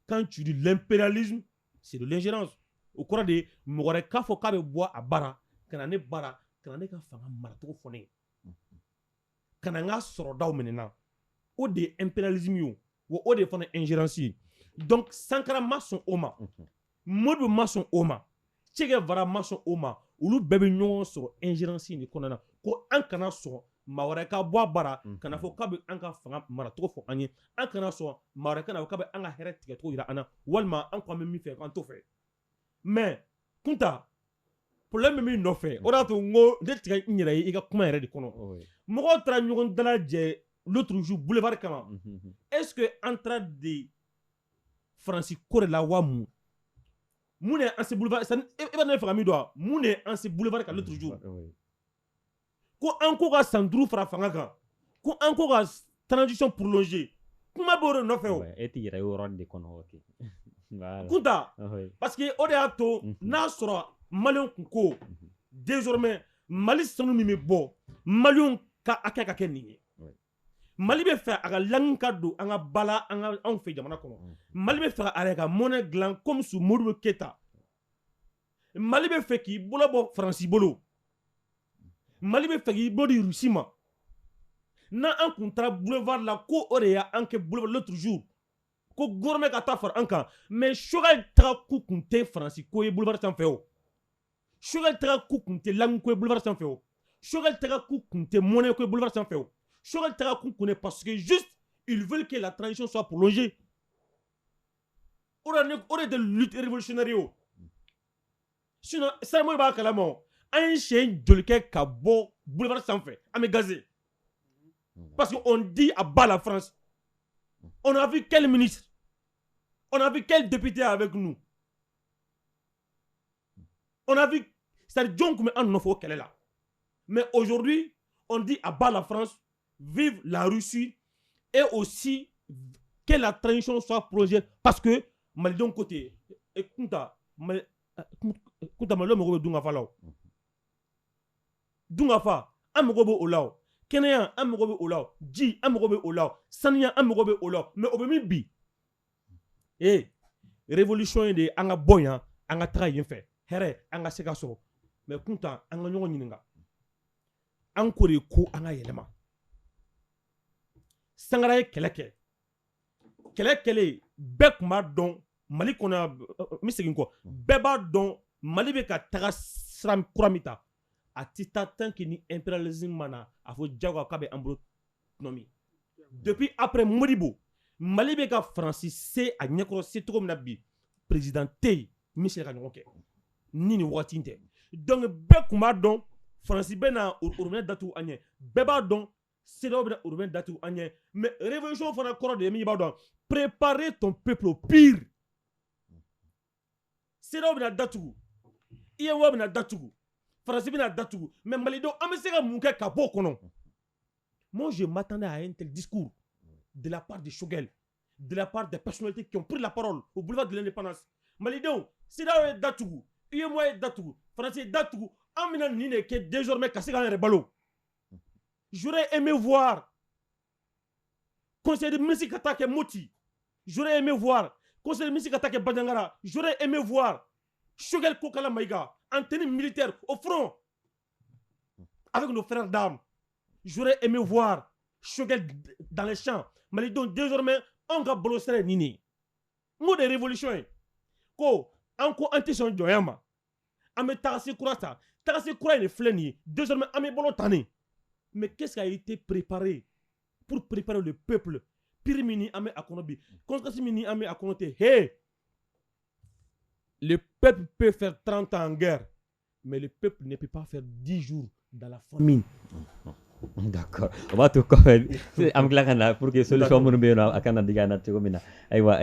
quand tu dis l'impérialisme c'est de l'ingérence o kɔrɔ de mɔgɔ wɛrɛ k'a fɔ k'a bɛ bɔ a bara ka na ne bara ka na ne ka fanga maracogo fɔ ne ye ka na n ka sɔrɔdaw minɛ na o de ye impérialisme ye wa o de ye fana ingérence ye donc Sankara ma sɔn o ma Modibo ma sɔn o ma Che Guevara ma sɔn o ma olu bɛɛ bɛ ɲɔgɔn sɔrɔ ingérence in de kɔnɔna na ko an kana sɔn maa wɛrɛ ka bɔ a bara kana fɔ k'a bɛ an ka fanga maracogo fɔ an ye an kana sɔn maa wɛrɛ kana fɔ k'a bɛ an ka hɛrɛ tigɛcogo yira an na walima an ko an bɛ min fɛ k'an t'o fɛ mais Kunta problème bɛ min nɔfɛ o de y'a to n ko ne tigɛ n yɛrɛ ye i ka kuma yɛrɛ de kɔnɔ mɔgɔw taara ɲɔgɔn dalajɛ l'autre jour boulevard kama est-ce que an taara de Franci ko de la wa mun mun de an se boulevard e bɛ ne fɛ ka min dɔn wa mun de an se boulevard kan l'autre jour ko an ko ka san 5 fara fanga kan ko an ko ka transition prolongée kuma bɛ o de nɔfɛ o e tɛ yɛrɛ ye yɔrɔ de kɔnɔ ok Kunta parce que o de y'a to n'a sɔrɔ maliyɛnw kun ko désormais Mali sanu min bɛ bɔ maliyɛnw ka hakɛ ka kɛ nin ye Mali bɛ fɛ a ka langue ka don an ka bala anw fɛ jamana kɔnɔ Mali bɛ fɛ a yɛrɛ ka monnaie dilan comme sous Modibo Keita Mali bɛ fɛ k'i bolo bɔ Franci bolo Mali bɛ fɛ k'i bolo di Russie ma n'an kun taara boulevard la ko o de y'an kɛ boulevard l'autre jour ko gouvernement ka taa fara an kan mais Choguel taga ku kun tɛ Franci ko ye boulevard sanfɛ o Choguel taga ku kun tɛ langue ko ye boulevard sanfɛ o Choguel taga ku kun tɛ monnaie ko ye boulevard sanfɛ o Choguel taga ku kun parce que juste ils veulent que la transition soit prolongée o de tɛ lutte révolutionnaire ye o sinon Saramori b'a kalama o an ye siɲɛ joli kɛ ka bɔ boulevard sanfɛ an bɛ gazé parce qu'on dit à bas la France on a vu quel ministre on a vu quel député avec nous on a vu c'est-à-dire John Koumé en offre au kɛlɛ la mais aujourd'hui on dit à bas la France vive la Russie et aussi que la transition soit prolongée parce que Malidenw côté et Kunta Malidenw mago bɛ dungafa la o dungafa an mago bɛ o la o kɛnɛya an mago bɛ o la o ji an mago bɛ o la o saniya an mago bɛ o la o mais o bɛ min bi révolution ye de an ka bɔ yan an ka taga yen fɛ hɛrɛ an ka se ka sɔrɔ mais Kunta an ka ɲɔgɔn ɲininka an ko de ko an ka yɛlɛma Sankara ye kɛlɛ kɛ kɛlɛ kɛlen bɛɛ tun b'a dɔn Mali kɔnɔ yan n bɛ segin kɔ bɛɛ b'a dɔn Mali bɛ ka taga sira kura min ta a tɛ taa tant que ni impérialisme ma na a fɔ jagoya k'a bɛ an bolo nɔmi depuis après Modibo Mali bɛ ka Franci se a ɲɛkɔrɔ se cogo min na bi président tɛ yen min se ka ɲɔgɔn kɛ ni nin waati in tɛ donc bɛɛ tun b'a dɔn Franci bɛ na robinet datugu an ɲɛ bɛɛ b'a dɔn CEDEAO bɛ na robinet datugu an ɲɛ mais révolution fana kɔrɔ de ye min b'a dɔn préparer ton peuple au pire CEDEAO bɛ na datugu IEO bɛ na datugu Franci bɛ na datugu mais Malidenw an bɛ se ka mun kɛ ka bɔ o kɔnɔ moi je m'attendais à un tel discours de la part de Choguel de la part des personnalités qui ont pris la parole au boulevard de l'indépendance Malidenw CEDEAO ye datugu IEMOA ye datugu Franci ye datugu Amina Nine qui est désormais cassé dans les ballots. J'aurais aimé voir conseiller de musique attaquer Moti. J'aurais aimé voir conseiller de musique attaquer Badangara. J'aurais aimé voir Shogel Kokala Maïga en tenue militaire au front avec nos frères d'armes. J'aurais aimé voir Shogel dans les champs. Mais donc désormais, on va bolosser Nini. Mot de révolution. Ko, encore anti-son doyama. Ame Tarasi Kurata. Tarasi Kura est fléni. Désormais, Ame Bolotani. Mais qu'est-ce qui a été préparé pour préparer le peuple? Pirimini Ame Akonobi. Kontrasimini Ame Akonote. Hey! Le peuple peut faire 30 ans en guerre. Mais le peuple ne peut pas faire 10 jours dans la famine. D'accord. On va tout faire. Am glakana pour que solution mon be na akana diga na to mina. Aywa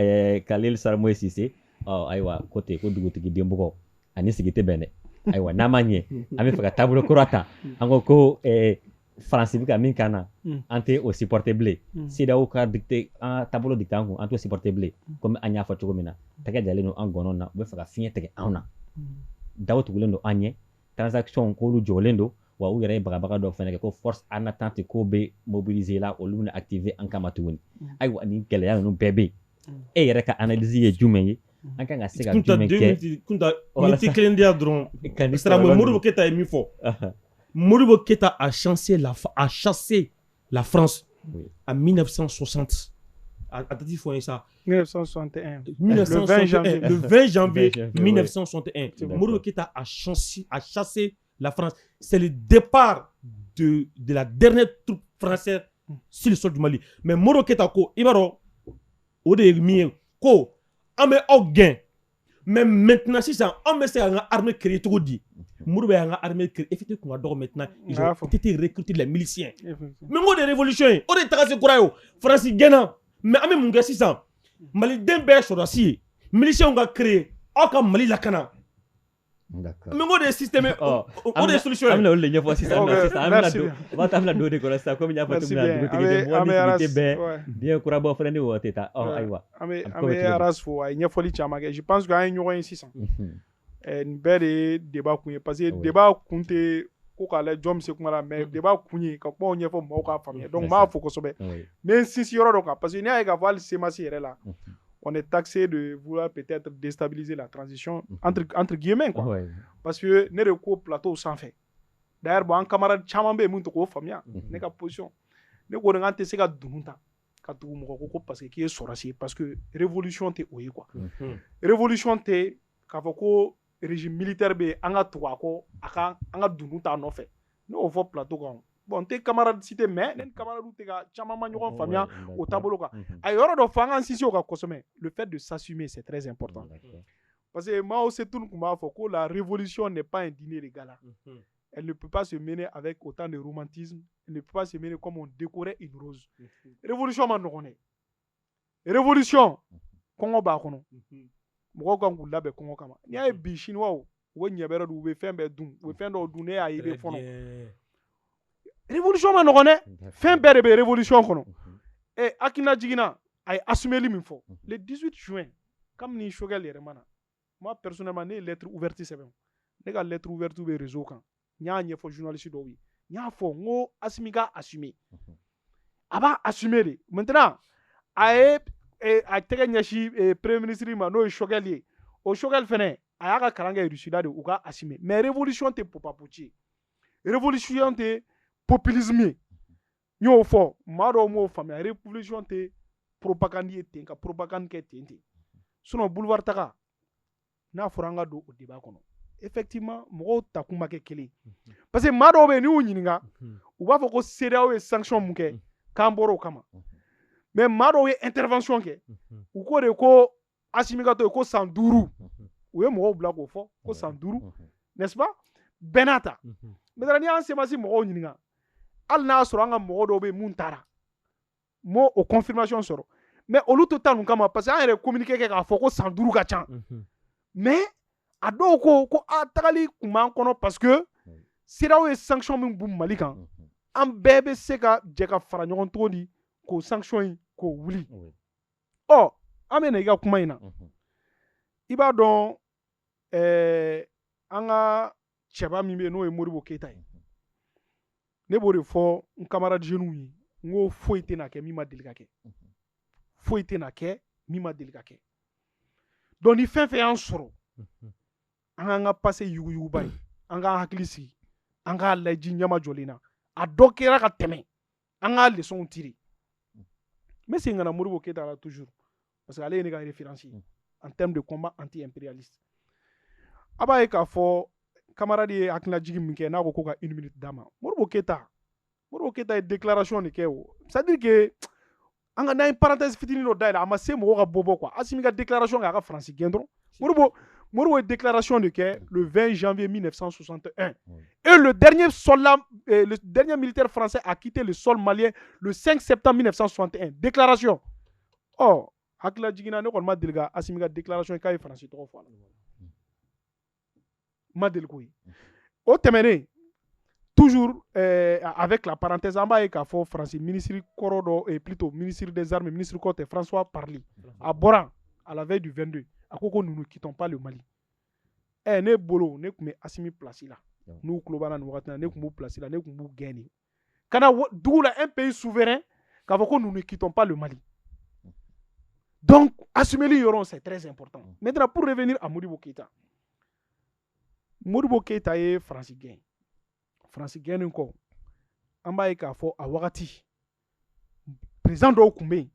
Khalil Sarmoy Cissé. Oh aywa côté ko dugu tigi dembo ko. Ani sigite bene. Aywa namanye. Ami faka tableau kurata. Ango ko France bi ka min kana. Ante au supporter blé. Sida o ka dicté tableau dicté ango ante au supporter blé. Comme anya fa to mina. Taka jale no angono na be faka finya tege auna. Dawo tugulendo anye. Transaction ko lu jolendo. Wa u yɛrɛ bagabaga dɔ fɛnɛ kɛ ko force en attente ko bɛ mobiliser la olu bɛna activer an kama tuguni ayiwa ni gɛlɛya ninnu bɛɛ bɛ yen e yɛrɛ ka analyse ye jumɛn ye an kan ka se ka jumɛn kɛ kunta minute kelen di yan dɔrɔn sira Modibo Keita ye min fɔ Modibo Keita a chassé la France en 1960 a date fɔ ye ça 1961 le 20 janvier 1961 Modibo Keita a chassé la France. C'est le départ de la dernière troupe française sur le sol du Mali. Mais Modibo Keita ko ibaro o de mi ko ame gain. Mais maintenant si ça on met ça en armée créée tout dit. Modibo a en armée créée effectivement ko maintenant ils ont été recrutés les miliciens. Mais mode de révolution o de tagase kurayo France gena mais ame munga si ça Mali dembe chorasi miliciens ont créé au ka Mali lakana. D'accord. Mais moi des systèmes on des solutions. Amna le nyefo système amna do va tamla do de ko ça comme nya fa tumna bien kurabo frandi wo teta aywa ame aras fo ay nyefoli chama je pense que ay ñoy 600 en bere débat kunye parce que débat kunte ko kala jom se kuma la mais débat kunye ka ko nyefo mo ka famille donc ma fo ko sobe mais si yoro do ka parce que ni ay ga val c'est ma sire là on est taxé de vouloir peut-être déstabiliser la transition entre guillemets quoi. Ouais. Parce que ne reko plateau sans fait. D'ailleurs bon camarade chamambe mun to ko famia ne ka position. Ne ko ngante se ka dununta ka tu mo ko parce que qui est sorasi parce que révolution te oyi quoi. Révolution te ka ko régime militaire be anga to ko aka anga dununta no fait. Ne o fo plateau quoi. Bon tes camarades cité mais nen camarade ou te ka chamama ñoko famia au tableau quoi. Ayoro do fanga sisi o ka consommer. Le fait de s'assumer c'est très important. Parce que Mao Tse-tung que la révolution n'est pas un dîner de gala. Elle ne peut pas se mener avec autant de romantisme. Elle ne peut pas se mener comme on décorait une rose. Révolution man no révolution Congo ba kono. Mo ko ngula be Congo kama. Ni ay bi chinois wo nyebere du be fembe dum. We fendo dune ay be fono. Révolution man no fin bere be révolution kono. Et akina jigina ay assumer li min fo. Le 18 juin comme ni Shogel yeremana. Moi personnellement ne lettre ouverte c'est bon. Ne ga lettre ouverte be réseau kan. Nya nye fo journaliste do wi. Nya fo ngo asimiga assumer. Aba assumer de. Maintenant a tege nyashi premier ministre ma no Shogel ye. O Shogel fene aya ka karanga rusida de uga assumer. Mais révolution te popa pochi. Révolution te populisme. Nyo fo maro mo famia révolution te propagande te ka propagande ke te. Sinon boulevard taka na foranga do o débat kono. Effectivement mo ta kuma ke kele. Parce que maro be ni unyinga u ba fo ko CEDEAO e sanction muke kamboro kama. Mais maro e intervention ke u ko de ko asimiga to ko 112 u ye mo bla ko fo ko 112 n'est-ce pas benata. Mais dara ni an semasi mo unyinga al na soro anga mo do be muntara mo o confirmation soro. Mais au lieu de temps kama parce que on a communiqué que fo ko 112 ka chan. Mais a do ko a tagali kuma kono parce que CEDEAO e sanction min bum Mali kan an bebe se ka je ka fara ɲɔgɔn to di ko sanction ko wuli. Oh amena iga kuma ina. I b'a dɔn an ka cɛba min bɛ n'o ye Modibo Keita ye ne b'o de fɔ n camarade jeunes ye n ko foyi tɛna kɛ min ma deli ka kɛ foyi tɛna kɛ min ma deli ka kɛ donc ni fɛn fɛn y'an sɔrɔ an k'an ka passé yuguyuguba ye an k'an hakili sigi an k'a lajɛ ɲɛma jɔlen na a dɔ kɛra ka tɛmɛ an k'a leçon tirer n bɛ segin ka na Modibo Keita la toujours parce que ale ye ne ka référence ye en termes de combat anti-impérialiste a b'a ye k'a fɔ camarade ye hakililajigin min kɛ n'a ko ka 1 minute d'a ma Modibo Keita ye déclaration de kɛ o c'est à dire que an ka n'an ye parenthèse fitinin dɔ dayɛlɛ a ma se mɔgɔ ka bɔ quoi Assimi ka déclaration kɛ a ka France gɛn dɔrɔn Modibo ye déclaration de kɛ le 20 janvier 1961 et le dernier soldat le dernier militaire français a quitté le sol malien le 5 septembre 1961 déclaration hakililajigin ne kɔni ma deli ka Assimi ka déclaration k'a ye France tɔgɔ fɔ a la ma deli ko ye o tɛmɛnen toujours avec la parenthèse an b'a ye k'a fɔ France ministre kɔrɔ dɔ plutôt ministre des armées ministre kɔrɔ tɛ François Parly a bɔra à la veille du 22 a ko nous ne quittons pas le Mali ne bolo ne tun bɛ Assimi place la n'u tulo b'an na nin wagati la ne tun b'u place la ne tun b'u gɛn de ka na dugu la un pays souverain k'a fɔ ko nous ne quittons pas le Mali donc assumer li yɔrɔ c'est très important maintenant pour revenir à Modibo Keita ye France gɛn nin kɔ an b'a ye k'a fɔ a wagati président dɔw tun bɛ yen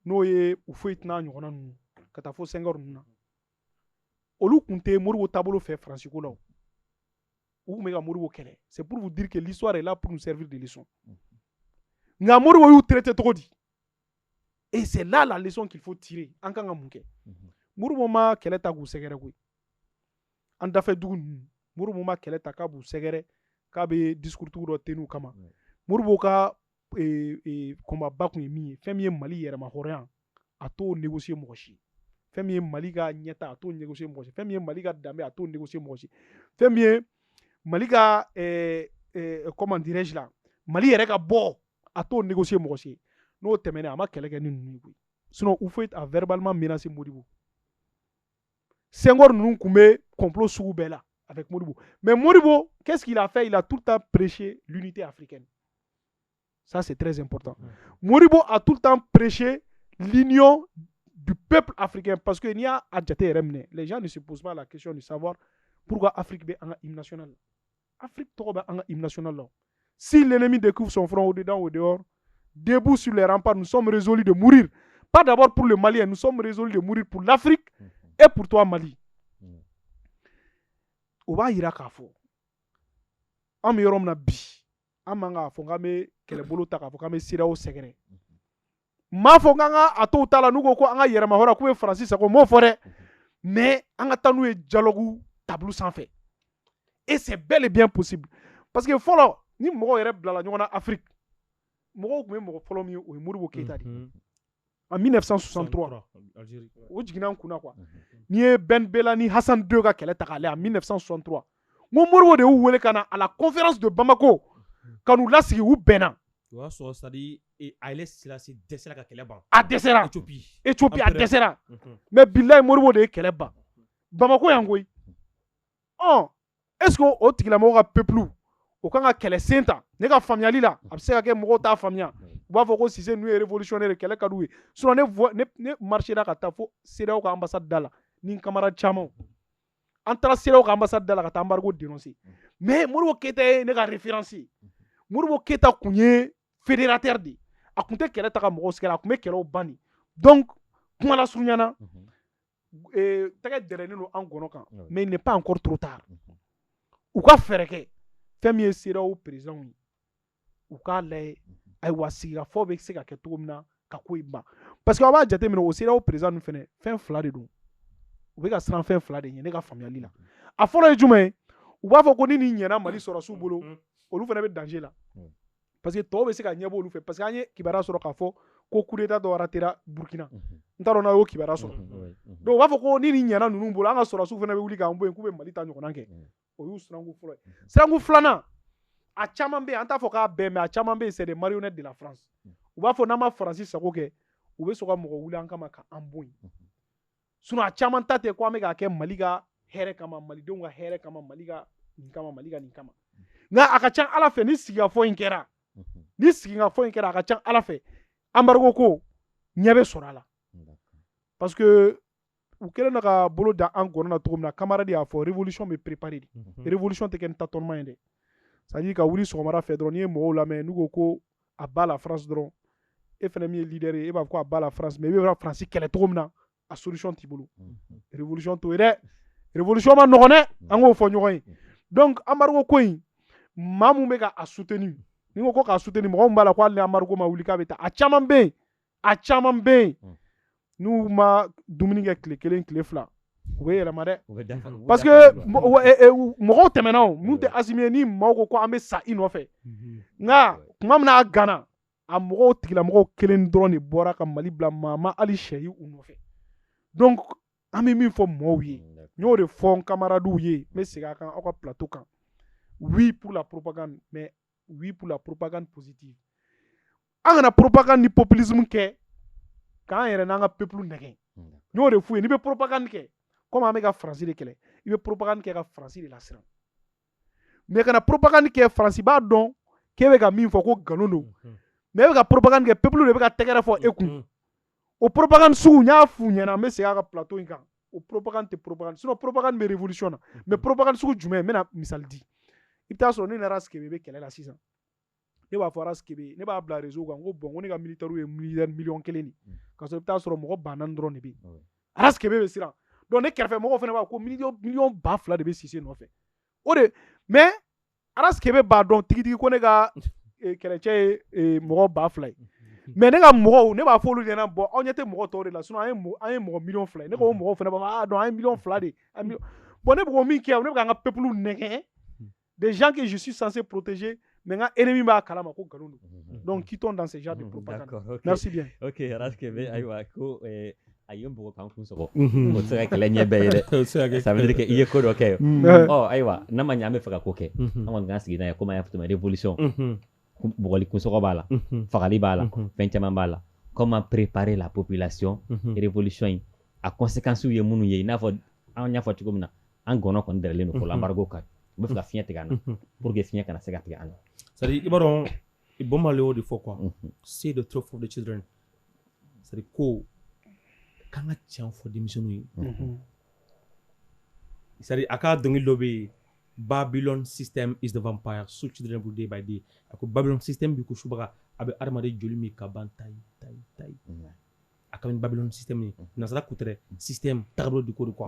n'o ye u foyi tɛna ɲɔgɔnna ninnu ka taa fo Senghor ninnu na olu tun tɛ Modibo taabolo fɛ France ko la u tun bɛ ka Modibo kɛlɛ c'est pour vous dire que l'histoire est là pour nous servir de leçon nka Modibo y'u traité cogo di et c'est là la leçon qu'il faut tirer an kan ka mun kɛ Modibo ma kɛlɛ ta k'u sɛgɛrɛ koyi an dafɛ dugu ninnu Modibo ma kɛlɛ ta k'a b'u sɛgɛrɛ k'a bɛ discours tigiw dɔ tenu kama Modibo ka combat ba kun ye min ye fɛn min ye Mali yɛrɛma hɔrɔnya a t'o négocier mɔgɔ si fɛn min ye Mali ka ɲɛta a t'o négocier mɔgɔ si fɛn min ye Mali ka danbe a t'o négocier mɔgɔ si fɛn min ye Mali ka comment dirais-je la Mali yɛrɛ ka bɔ a t'o négocier mɔgɔ si n'o tɛmɛnen a ma kɛlɛ kɛ ni ninnu ye koyi sinon Houphouët a verbalement menacé Modibo Senghor ninnu tun bɛ complot sugu bɛɛ la avec Modibo. Mais Modibo, qu'est-ce qu'il a fait? Il a tout le temps prêché l'unité africaine. Ça, c'est très important. Modibo a tout le temps prêché l'union du peuple africain. Parce que les gens ne se posent pas la question de savoir pourquoi l'Afrique a un hymne national. L'Afrique a un hymne national. Si l'ennemi découvre son front au-dedans ou au dehors, debout sur les remparts, nous sommes résolus de mourir. Pas d'abord pour le Mali, nous sommes résolus de mourir pour l'Afrique et pour toi, Mali. O b'a yira k'a fɔ an bɛ yɔrɔ min na bi an man k'a fɔ k'an bɛ kɛlɛbolo ta k'a fɔ k'an bɛ CEDEAO sɛgɛrɛ m'a fɔ k'an ka a t'o ta la n'u ko an ka yɛrɛma hɔrɔnya k'u bɛ Faransi sago m'o fɔ dɛ mais an ka taa n'u ye dialogue tableau sanfɛ et c'est bel et bien possible parce que fɔlɔ ni mɔgɔw yɛrɛ bilala ɲɔgɔn na Afrique mɔgɔw tun bɛ mɔgɔ fɔlɔ min ye o ye Modibo Keita de en 1963 o jiginna an kunna quoi n'i ye Ben Bella ni Hassan II ka kɛlɛ ta k'a lajɛ en 1963 n ko Modibo de y'u wele ka na à la conférence de Bamako ka n'u lasigi u bɛnna o y'a sɔrɔ c'est à dire Haïlé Sélassié dɛsɛra ka kɛlɛ ban a dɛsɛra Éthiopie a dɛsɛra mais bilahi Modibo de ye kɛlɛ ban Bamako yan koyi est ce que o tigilamɔgɔ ka peuple o kan ka kɛlɛ sen ta ne ka faamuyali la a bɛ se ka kɛ mɔgɔw t'a faamuya u b'a fɔ ko Cissé n'u ye révolutionnaire kɛlɛ ka d'u ye sinon ne marchera ka taa fo CEDEAO ka ambassade da la ni n camarade caman an taara CEDEAO ka ambassade da la ka taa embargo dénoncer mais Modibo Keita ye ne ka référence ye Modibo Keita kun ye fédérateur de ye a kun tɛ kɛlɛ ta ka mɔgɔw sɛgɛrɛ a kun bɛ kɛlɛw ban de donc kuma lasurunyana tɛgɛ dɛrɛnen don an gɔnɔ kan mais il n'est pas encore trop tard u ka fɛɛrɛ kɛ fɛn min ye CEDEAO président ye u k'a lajɛ ayiwa sigikafɔ bɛ se ka kɛ cogo min na ka ko in ban parce que a b'a jateminɛ o CEDEAO président ninnu fɛnɛ fɛn fila de don u bɛ ka siran fɛn fila de ɲɛ ne ka faamuyali la a fɔlɔ ye jumɛn ye u b'a fɔ ko ni nin ɲɛna Mali sɔrɔsiw bolo olu fɛnɛ bɛ danger la parce que tɔw bɛ se ka ɲɛbɔ olu fɛ parce que an ye kibaruya sɔrɔ k'a fɔ ko coup d'état dɔ ratera Burkina n t'a dɔn n'a y'o kibaruya sɔrɔ donc u b'a fɔ ko ni nin ɲɛna ninnu bolo an ka sɔrɔsiw fɛnɛ bɛ wuli k'an bɔ yen k'u bɛ Mali ta ɲɔgɔnna kɛ o y'u siranku fɔlɔ ye siranku filanan a caman bɛ yen an t'a fɔ k'a bɛɛ mais a caman bɛ yen c'est des marionnettes de la France u b'a fɔ n'an ma Faransi sago kɛ u bɛ sɔn ka mɔgɔ wuli an kama k'an bɔ yen sinon a caman ta tɛ ko an bɛ k'a kɛ Mali ka hɛrɛ kama malidenw ka hɛrɛ kama Mali ka nin kama Mali ka nin kama nka a ka ca Ala fɛ ni sigikafɔ in kɛra ni sigikafɔ in kɛra a ka ca Ala fɛ embargo ko ɲɛ bɛ sɔrɔ a la parce que u kɛlen na ka bolo da an gɔnɔ na cogo min na camarade y'a fɔ révolution bɛ préparer de révolution tɛ kɛ ni tâtonnement ye dɛ c'est à dire ka wuli sɔgɔmada fɛ dɔrɔn n'i ye mɔgɔw lamɛn n'u ko ko a b'a la France dɔrɔn e fana min ye leader ye e b'a fɔ ko a b'a la France mais i bɛ France kɛlɛ cogo min na a solution t'i bolo révolution t'o ye dɛ révolution ma nɔgɔn dɛ an k'o fɔ ɲɔgɔn ye donc embargo ko in maa mun bɛ ka a soutenir ni ko k'a soutenir mɔgɔ min b'a la ko hali ni embargo ma wuli k'a bɛ taa a caman bɛ yen n'u ma dumuni kɛ tile kelen tile fila u bɛ yɛlɛma dɛ parce que mɔgɔw tɛmɛna o mun tɛ Asimi ye ni maaw ko an bɛ sa i nɔfɛ nka tuma min na a gana a mɔgɔw tigilamɔgɔw kelen dɔrɔn de bɔra ka Mali bila maa ma hali sɛ ye u nɔfɛ donc an bɛ min fɔ mɔgɔw ye n y'o de fɔ n camarades ye n bɛ segin a kan aw ka plateau kan oui pour la propagande mais oui pour la propagande positive an kana propagande ni populisme kɛ k'an yɛrɛ n'an ka peuple nɛgɛ n y'o de f'u ye n'i bɛ propagande kɛ comme an bɛ ka Faransi de kɛlɛ i bɛ propagande kɛ ka Faransi de lasiran mais kana propagande kɛ Faransi b'a dɔn k'e bɛ ka min fɔ ko nkalon don mais e bɛ ka propagande kɛ peuple de bɛ ka tɛgɛrɛ fɔ e kun o propagande sugu n y'a f'u ɲɛna n bɛ segin a ka plateau in kan o propagande tɛ propagande sinon propagande bɛ révolution na mais propagande sugu jumɛn n bɛna misali di i bɛ taa sɔrɔ ne ni Aras Kebe bɛ kɛlɛ la sisan ne b'a fɔ Aras Kebe ne b'a bila réseau kan n ko bon ko ne ka militaires ye miliyɔn 1 de ka sɔrɔ i bɛ taa sɔrɔ mɔgɔ 4,000 dɔrɔn de bɛ yen Aras Kebe bɛ siran donc ne kɛrɛfɛ mɔgɔw fana b'a ko miliyɔn 2,000 de bɛ Cisse nɔfɛ o de mais Aras Kebe b'a dɔn tigitigi ko ne ka kɛlɛcɛ ye mɔgɔ 2,000 ye mais ne ka mɔgɔw ne b'a fɔ olu ɲɛna bon aw ɲɛ tɛ mɔgɔ tɔw de la sinon an ye mɔgɔ miliyɔn 2 ye ne ko o mɔgɔw fana b'a fɔ donc an ye miliyɔn 2 de bon ne bɛ k'o min kɛ ne bɛ k'an ka peuple nɛgɛ des gens que je suis censé protéger mais n ka ennemi b'a kalama ko nkalon don donc quittons dans ce genre de propagande merci bien ok Aras Kebe ayiwa ko a ye mɔgɔ kan kun sɔgɔ o tɛ se ka kɛlɛ ɲɛ bɛɛ ye dɛ ça veut dire que i ye ko dɔ kɛ ayiwa n'a ma ɲɛ an bɛ fɛ ka ko kɛ an kɔni k'an sigi n'a ye komi an y'a fɔ cogo min révolution bɔgɔli kunsɔgɔ b'a la fagali b'a la fɛn caman b'a la comment préparer la population révolution in a conséquences ye minnu ye i n'a fɔ an y'a fɔ cogo min na an gɔnɔ kɔni dɛrɛlen don fɔlɔ embargo kan u bɛ fɛ ka fiɲɛ tigɛ an na pour que fiɲɛ kana se ka tigɛ an na c'est-à-dire i b'a dɔn Bob Marley y'o de fɔ quoi say the truth of the children c'est-à-dire ko k'an ka tiɲɛ fɔ denmisɛnninw ye c'est-à-dire a ka dɔnkili dɔ bɛ yen Babylon system is the vampire so children will day by day a ko Babylon system bi ko subaga a bɛ adamaden joli min ka ban tayi a ka Babylon system ye nasara kutere system tagabolo de ko de quoi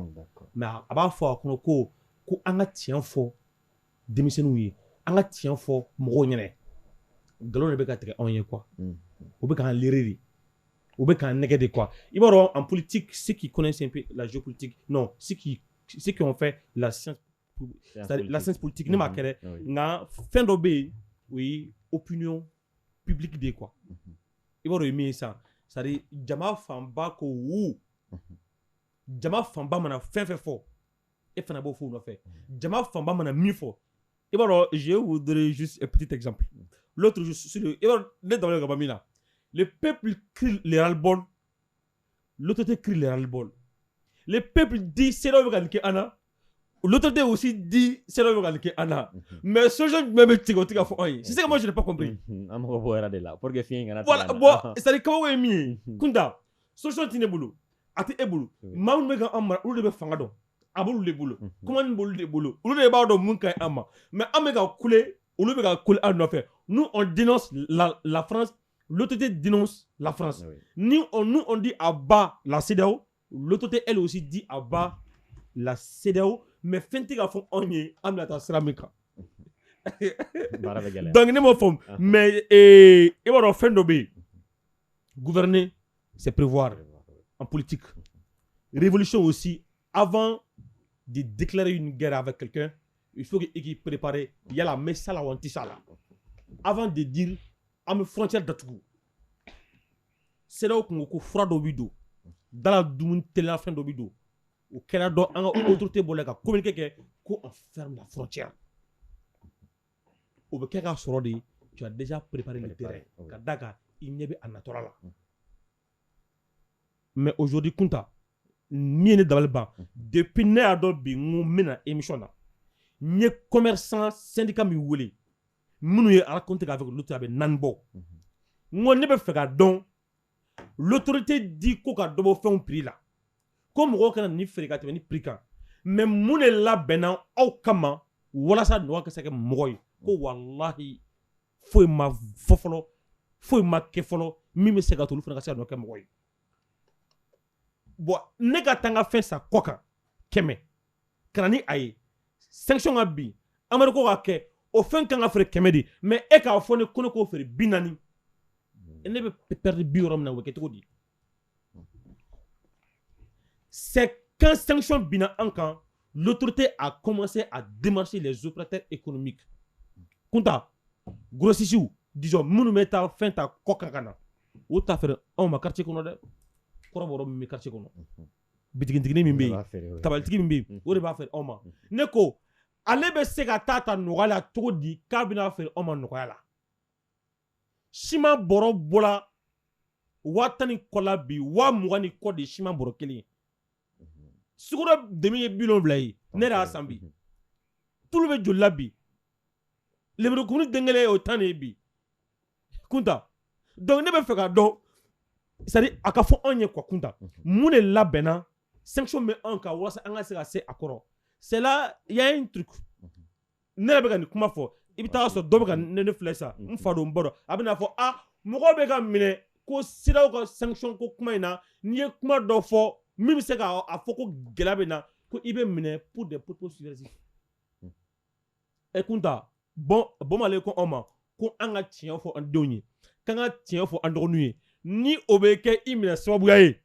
mais a b'a fɔ a kɔnɔ ko an ka tiɲɛ fɔ denmisɛnninw ye an ka tiɲɛ fɔ mɔgɔw ɲɛna nkalon de bɛ ka tigɛ anw ye quoi o bɛ k'an lere de o bɛ k'an nɛgɛ de quoi i b'a dɔn en politique ceux qui connaissent un peu la géopolitique non ceux qui ont fait la science politique ne m'a kɛrɛ nka fɛn dɔ bɛ yen o ye opinion publique de quoi i b'a dɔn o ye min ye sisan c'est à dire jama fanba ko wu jama fanba mana fɛn fɛn fɔ e fana b'o fɔ o nɔfɛ jama fanba mana min fɔ i b'a dɔn je vous donner juste un petit exemple l'autre jour sur le i b'a dɔn ne dabali ka ban min na le peuple crie le ras-le-bol l'autorité crie le ras-le-bol le peuple dit c'est là où on est ana l'autorité aussi dit c'est là où on est ana mais ce genre même tigotiga fo oyi c'est ça que moi je n'ai pas compris amoko boira de là pour que fiɲɛ kana voilà bon c'est à dire comment est mis kunda solution tine bolo ati e bolo maa minnu bɛ ka an mara olu de bɛ fanga dɔn a b'olu de bolo kuma ni b'olu de bolo olu de b'a dɔn mun ka ɲi an ma mais an bɛ ka kule olu bɛ ka kule an nɔfɛ nous on dénonce la France l'autorité dénonce la France nous on dit à bas la CEDEAO l'autorité elle aussi dit à bas la CEDEAO mais fɛn tɛ ka fɔ anw ye an bɛna taa sira min kan donc ne m'o faamu mais i b'a dɔn fɛn dɔ bɛ yen gouverner c'est prévoir en politique révolution aussi avant de déclarer une guerre avec quelqu'un il faut qu'il prépare yala mais ça la wanti ça là avant de dire an bɛ frontière datugu CEDEAO kun ko fura dɔ bɛ don dala dumuni teliya fɛn dɔ bɛ don o kɛra dɔn an ka autorité bɔra ka communiqué kɛ ko on ferme la frontière o bɛ kɛ k'a sɔrɔ de tu as déjà préparé le terrain ka d'a kan i ɲɛ bɛ a natɔla la mais aujourd'hui kunta min ye ne dabali ban depuis ne y'a dɔn bi n ko n bɛna émission na Nye commerçant syndicat mi wele. Munu ye raconter avec l'autre avec nanbo. Ngo ne be fe ka don. L'autorité dit ko ka dobo fait un prix là. Comme ko kana ni fere ka te ni prix kan. Mais mun est là benan au kama wala sa no ka se ke moy ko wallahi foi ma fofolo foi ma kefolo mi me se ka tolu fana ka se no ke moy. Bon ne ka tanga fait ça koka keme kana ni aye sanction a bi amadu ko ka kɛ o fɛn kan ka feere 100 de mais e k'a fɔ ne ko ne k'o feere 40 ne bɛ perdre 60 yɔrɔ min na o bɛ kɛ cogo di c'est quand sanction bina an kan l'autorité a commencé à démarcher les opérateurs économiques kunta grossistes disons minnu bɛ taa fɛn ta kɔ kan ka na o ta feere anw ma quartier kɔnɔ dɛ kɔrɔbɔrɔ min bɛ quartier kɔnɔ bitigitigi min bɛ yen tabalitigi min bɛ yen o de b'a feere anw ma ne ko ale bɛ se ka taa ta nɔgɔya la cogo di k'a bɛna feere anw ma nɔgɔya la siman bɔrɔ bɔra 10 ni kɔ la bi 20 ni kɔ de siman bɔrɔ kelen sukaro demi ye 70 ye ne yɛrɛ y'a san bi tulu bɛ joli la bi lemurukumuni den kelen o 10 de ye bi kunta donc ne bɛ fɛ ka dɔn c'est-à-dire a ka fɔ anw ye quoi kunta mun de labɛnna sanction bɛ anw kan walasa an ka se ka se a kɔrɔ c'est là il y a un truc ne yɛrɛ bɛ ka nin kuma fɔ i bɛ taa sɔrɔ dɔ bɛ ka ne filɛ sa n fa don n ba don a bɛ n'a fɔ mɔgɔw bɛ ka minɛ ko siraw ka sanction ko kuma in na n'i ye kuma dɔ fɔ min bɛ se ka a fɔ ko gɛlɛya bɛ na ko i bɛ minɛ pour des propos subversifs ɛ kunta bɔn ale ko anw ma ko an ka tiɲɛ fɔ an denw ye k'an ka tiɲɛ fɔ an dɔgɔninw ye ni o bɛ kɛ i minɛ sababuya ye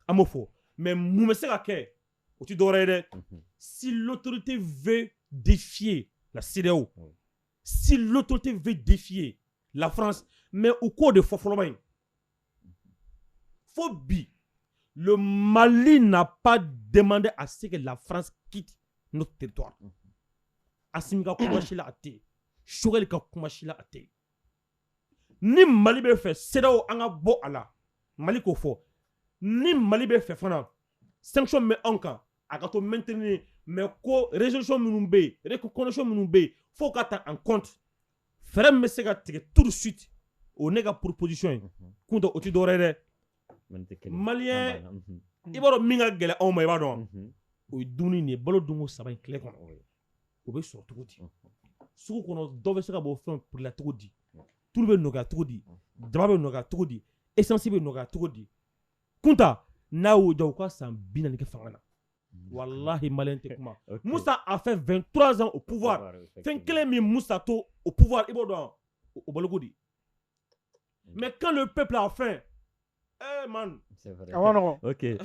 an b'o fɔ mais mun bɛ se ka kɛ o ti dɔwɛrɛ ye dɛ si l'autorité veut défier la CEDEAO si l'autorité veut défier la France mais au cours de fɔ fɔlɔma in fo bi le Mali n'a pas demandé à ce que la France quitte notre territoire Assimi ka kuma si la a tɛ yen Choguel ka kuma si la a tɛ yen ni Mali bɛ fɛ CEDEAO an ka bɔ a la Mali k'o fɔ ni Mali bɛ fɛ fana sanction bɛ anw kan a ka to maintenir mais ko résolution minnu bɛ yen recommandation minnu bɛ yen fo ka ta en compte fɛɛrɛ min bɛ se ka tigɛ tout de suite o ne ka proposition ye kunta o ti dɔwɛrɛ ye dɛ maliyɛn i b'a dɔn min ka gɛlɛn anw ma i b'a dɔn o ye dumuni nin ye balo dunko 3 in tile kɔnɔ o bɛ sɔrɔ cogo di sugu kɔnɔ dɔ bɛ se ka bɔ fɛn piri la cogo di tulu bɛ nɔgɔya cogo di daba bɛ nɔgɔya cogo di essence bɛ nɔgɔya cogo di kunta n'a y'o ja u ka san 40 kɛ fanga na wallahi maliyɛn tɛ kuma Moussa a fait 23 ans au pouvoir fɛn kelen min Moussa to au pouvoir i b'o dɔn o baloko di mais quand le peuple a faim man c'est vrai awano ok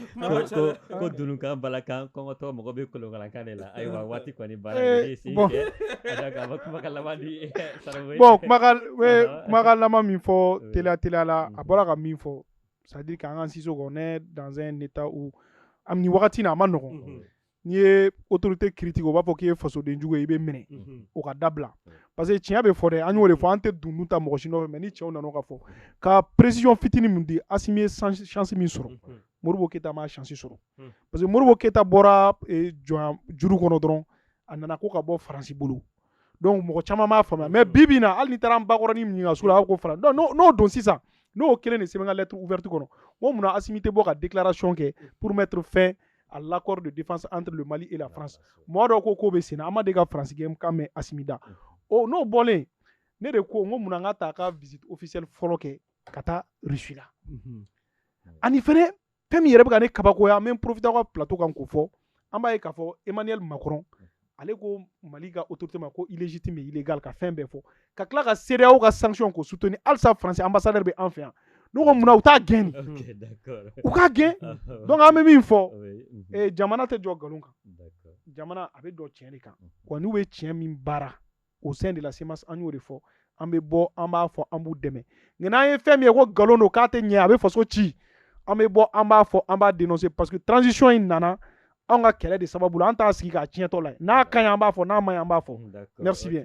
ko dununkan balakan kɔngɔtɔ mɔgɔ bɛ kolonkalankan de la ayiwa waati kɔni baara de si kɛ a ka kumakan laban di Sarawe bon kumakan laban min fɔ teliya la a bɔra ka min fɔ c'est à dire qu'an ka Sisoko on est dans un état où am ni wagati na a ma nɔgɔn n'i ye autorité critique o b'a fɔ k'i ye fasodenjugu ye i bɛ minɛ o ka dabila parce que tiɲɛ bɛ fɔ dɛ an y'o de fɔ an tɛ dundun ta mɔgɔ si nɔfɛ mais ni cɛw nan'o ka fɔ ka précision fitinin min di Assimi ye chance min sɔrɔ Modibo Keyita ma chance sɔrɔ parce que Modibo Keyita bɔra juru kɔnɔ dɔrɔn a nana ko ka bɔ Faransi bolo donc mɔgɔ caman m'a faamuya mais bi bi na hali n'i taara an bakɔrɔnin ɲininka sugu la a b'a fɔ ko Faransi donc n'o don sisan n'o kelen de sɛbɛn ka lettre ouverte kɔnɔ ko munna Assimi tɛ bɔ ka déclaration kɛ pour mettre fin à l'accord de défense entre le Mali et la France mɔgɔ dɔw ko k'o bɛ sen na an ma deli ka Faransi kan mɛn Assimi da n'o bɔlen ne de ko n ko munna n ka taa ka visite officielle fɔlɔ kɛ ka taa Russie la ani fɛnɛ fɛn min yɛrɛ bɛ ka ne kabakoya n bɛ n profiter ka plateau kan k'o fɔ an b'a ye k'a fɔ Emmanuel Macron ale ko Mali ka autorité ma ko illégitime et illégal ka fɛn bɛɛ fɔ ka tila ka CEDEAO ka sanction ko soutenir halisa Faransi ambassadeur bɛ an fɛ yan n'u ko munna u t'a gɛn u k'a gɛn donc an bɛ min fɔ jamana tɛ jɔ nkalon kan jamana a bɛ jɔ tiɲɛ de kan wa n'u bɛ tiɲɛ min baara au sein de la CEMAS an y'o de fɔ an bɛ bɔ an b'a fɔ an b'u dɛmɛ nka n'an ye fɛn min ye ko nkalon don k'a tɛ ɲɛ a bɛ faso ci an bɛ bɔ an b'a fɔ an b'a dénoncer parce que transition in nana an ka kɛlɛ de sababu la an t'a sigi k'a tiɲɛtɔ la n'a ka ɲi an b'a fɔ n'a ma ɲi an b'a fɔ merci bien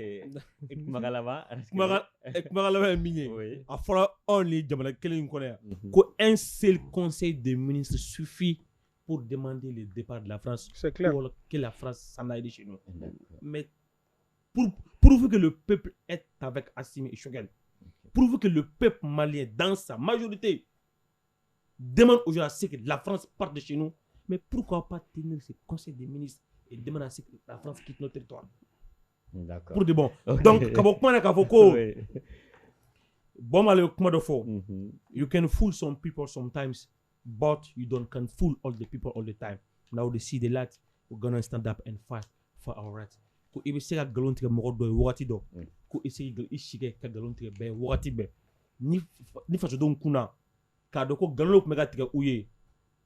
kumakan laban ye min ye a fɔra anw ni jamana kelen in kɔnɔ yan ko un seul conseil de ministre suffit pour demander le départ de la France. C'est clair. Pour que la France s'en aille de chez nous. Mais pour prouver que le peuple est avec Assimi et Choguel, prouver que le peuple malien, dans sa majorité, demande aujourd'hui à ce que la France parte de chez nous, mais pourquoi pas tenir ce conseil des ministres et demander à ce que la France quitte notre territoire? D'accord. Pour de bon. Okay. Donc, Kabokmana Kavoko, Oui. bon mal kuma de fo. Mhm. You can fool some people sometimes, but you don't can fool all the people all the time. Now they see the light, we're gonna stand up and fight for our rights. Ko ibe se ka galon tigɛ mɔgɔ dɔ ye wagati dɔ, ko essaye i sigi ka galon tigɛ bɛɛ wagati bɛɛ. Ni fasodenw kunna k'a dɔn ko galon tun bɛ ka tigɛ u ye,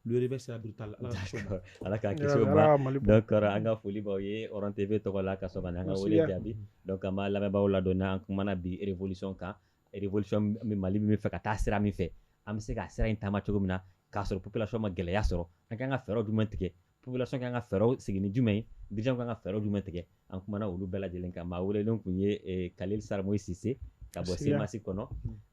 le réveil sera brutal. D'accord. Ala k'a kisi o ma. Donc an ka foli b'aw ye Oran TV tɔgɔ la ka sɔrɔ ka na an ka wele jaabi. Donc an b'a lamɛnbagaw ladɔnniya an kumana bi révolution kan. Révolution min Mali min bɛ fɛ ka taa sira min fɛ, an bɛ se ka sira in taama cogo min na k'a sɔrɔ population ma gɛlɛya sɔrɔ. An kan ka fɛɛrɛw jumɛn tigɛ? Population kan ka fɛɛrɛw sigi ni jumɛn ye? Dirigeant kan ka fɛɛrɛw jumɛn tigɛ? An kumana olu bɛɛ lajɛlen kan. Maa welelen kun ye Khalil Saramoyi Sise ka bɔ Semasi kɔnɔ.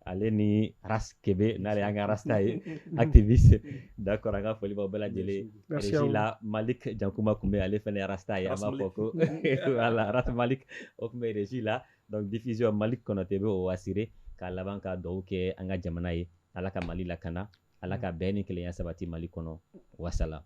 Ale ni Ras Kebe n'ale y'an ka rasta ye, activiste. D'accord, an ka foli b'aw bɛɛ lajɛlen. Régie la Malik Jankuma kun bɛ ale fɛnɛ ye rasta ye. An b'a fɔ ko voilà, Ras Malik o kun bɛ régie la. Donc diffusion Malik Konate bɛ o assuré k'a laban ka dugawu kɛ an ka jamana ye. Ala ka Mali lakana, Ala ka bɛn ni kelenya sabati Mali kɔnɔ. Wassalam.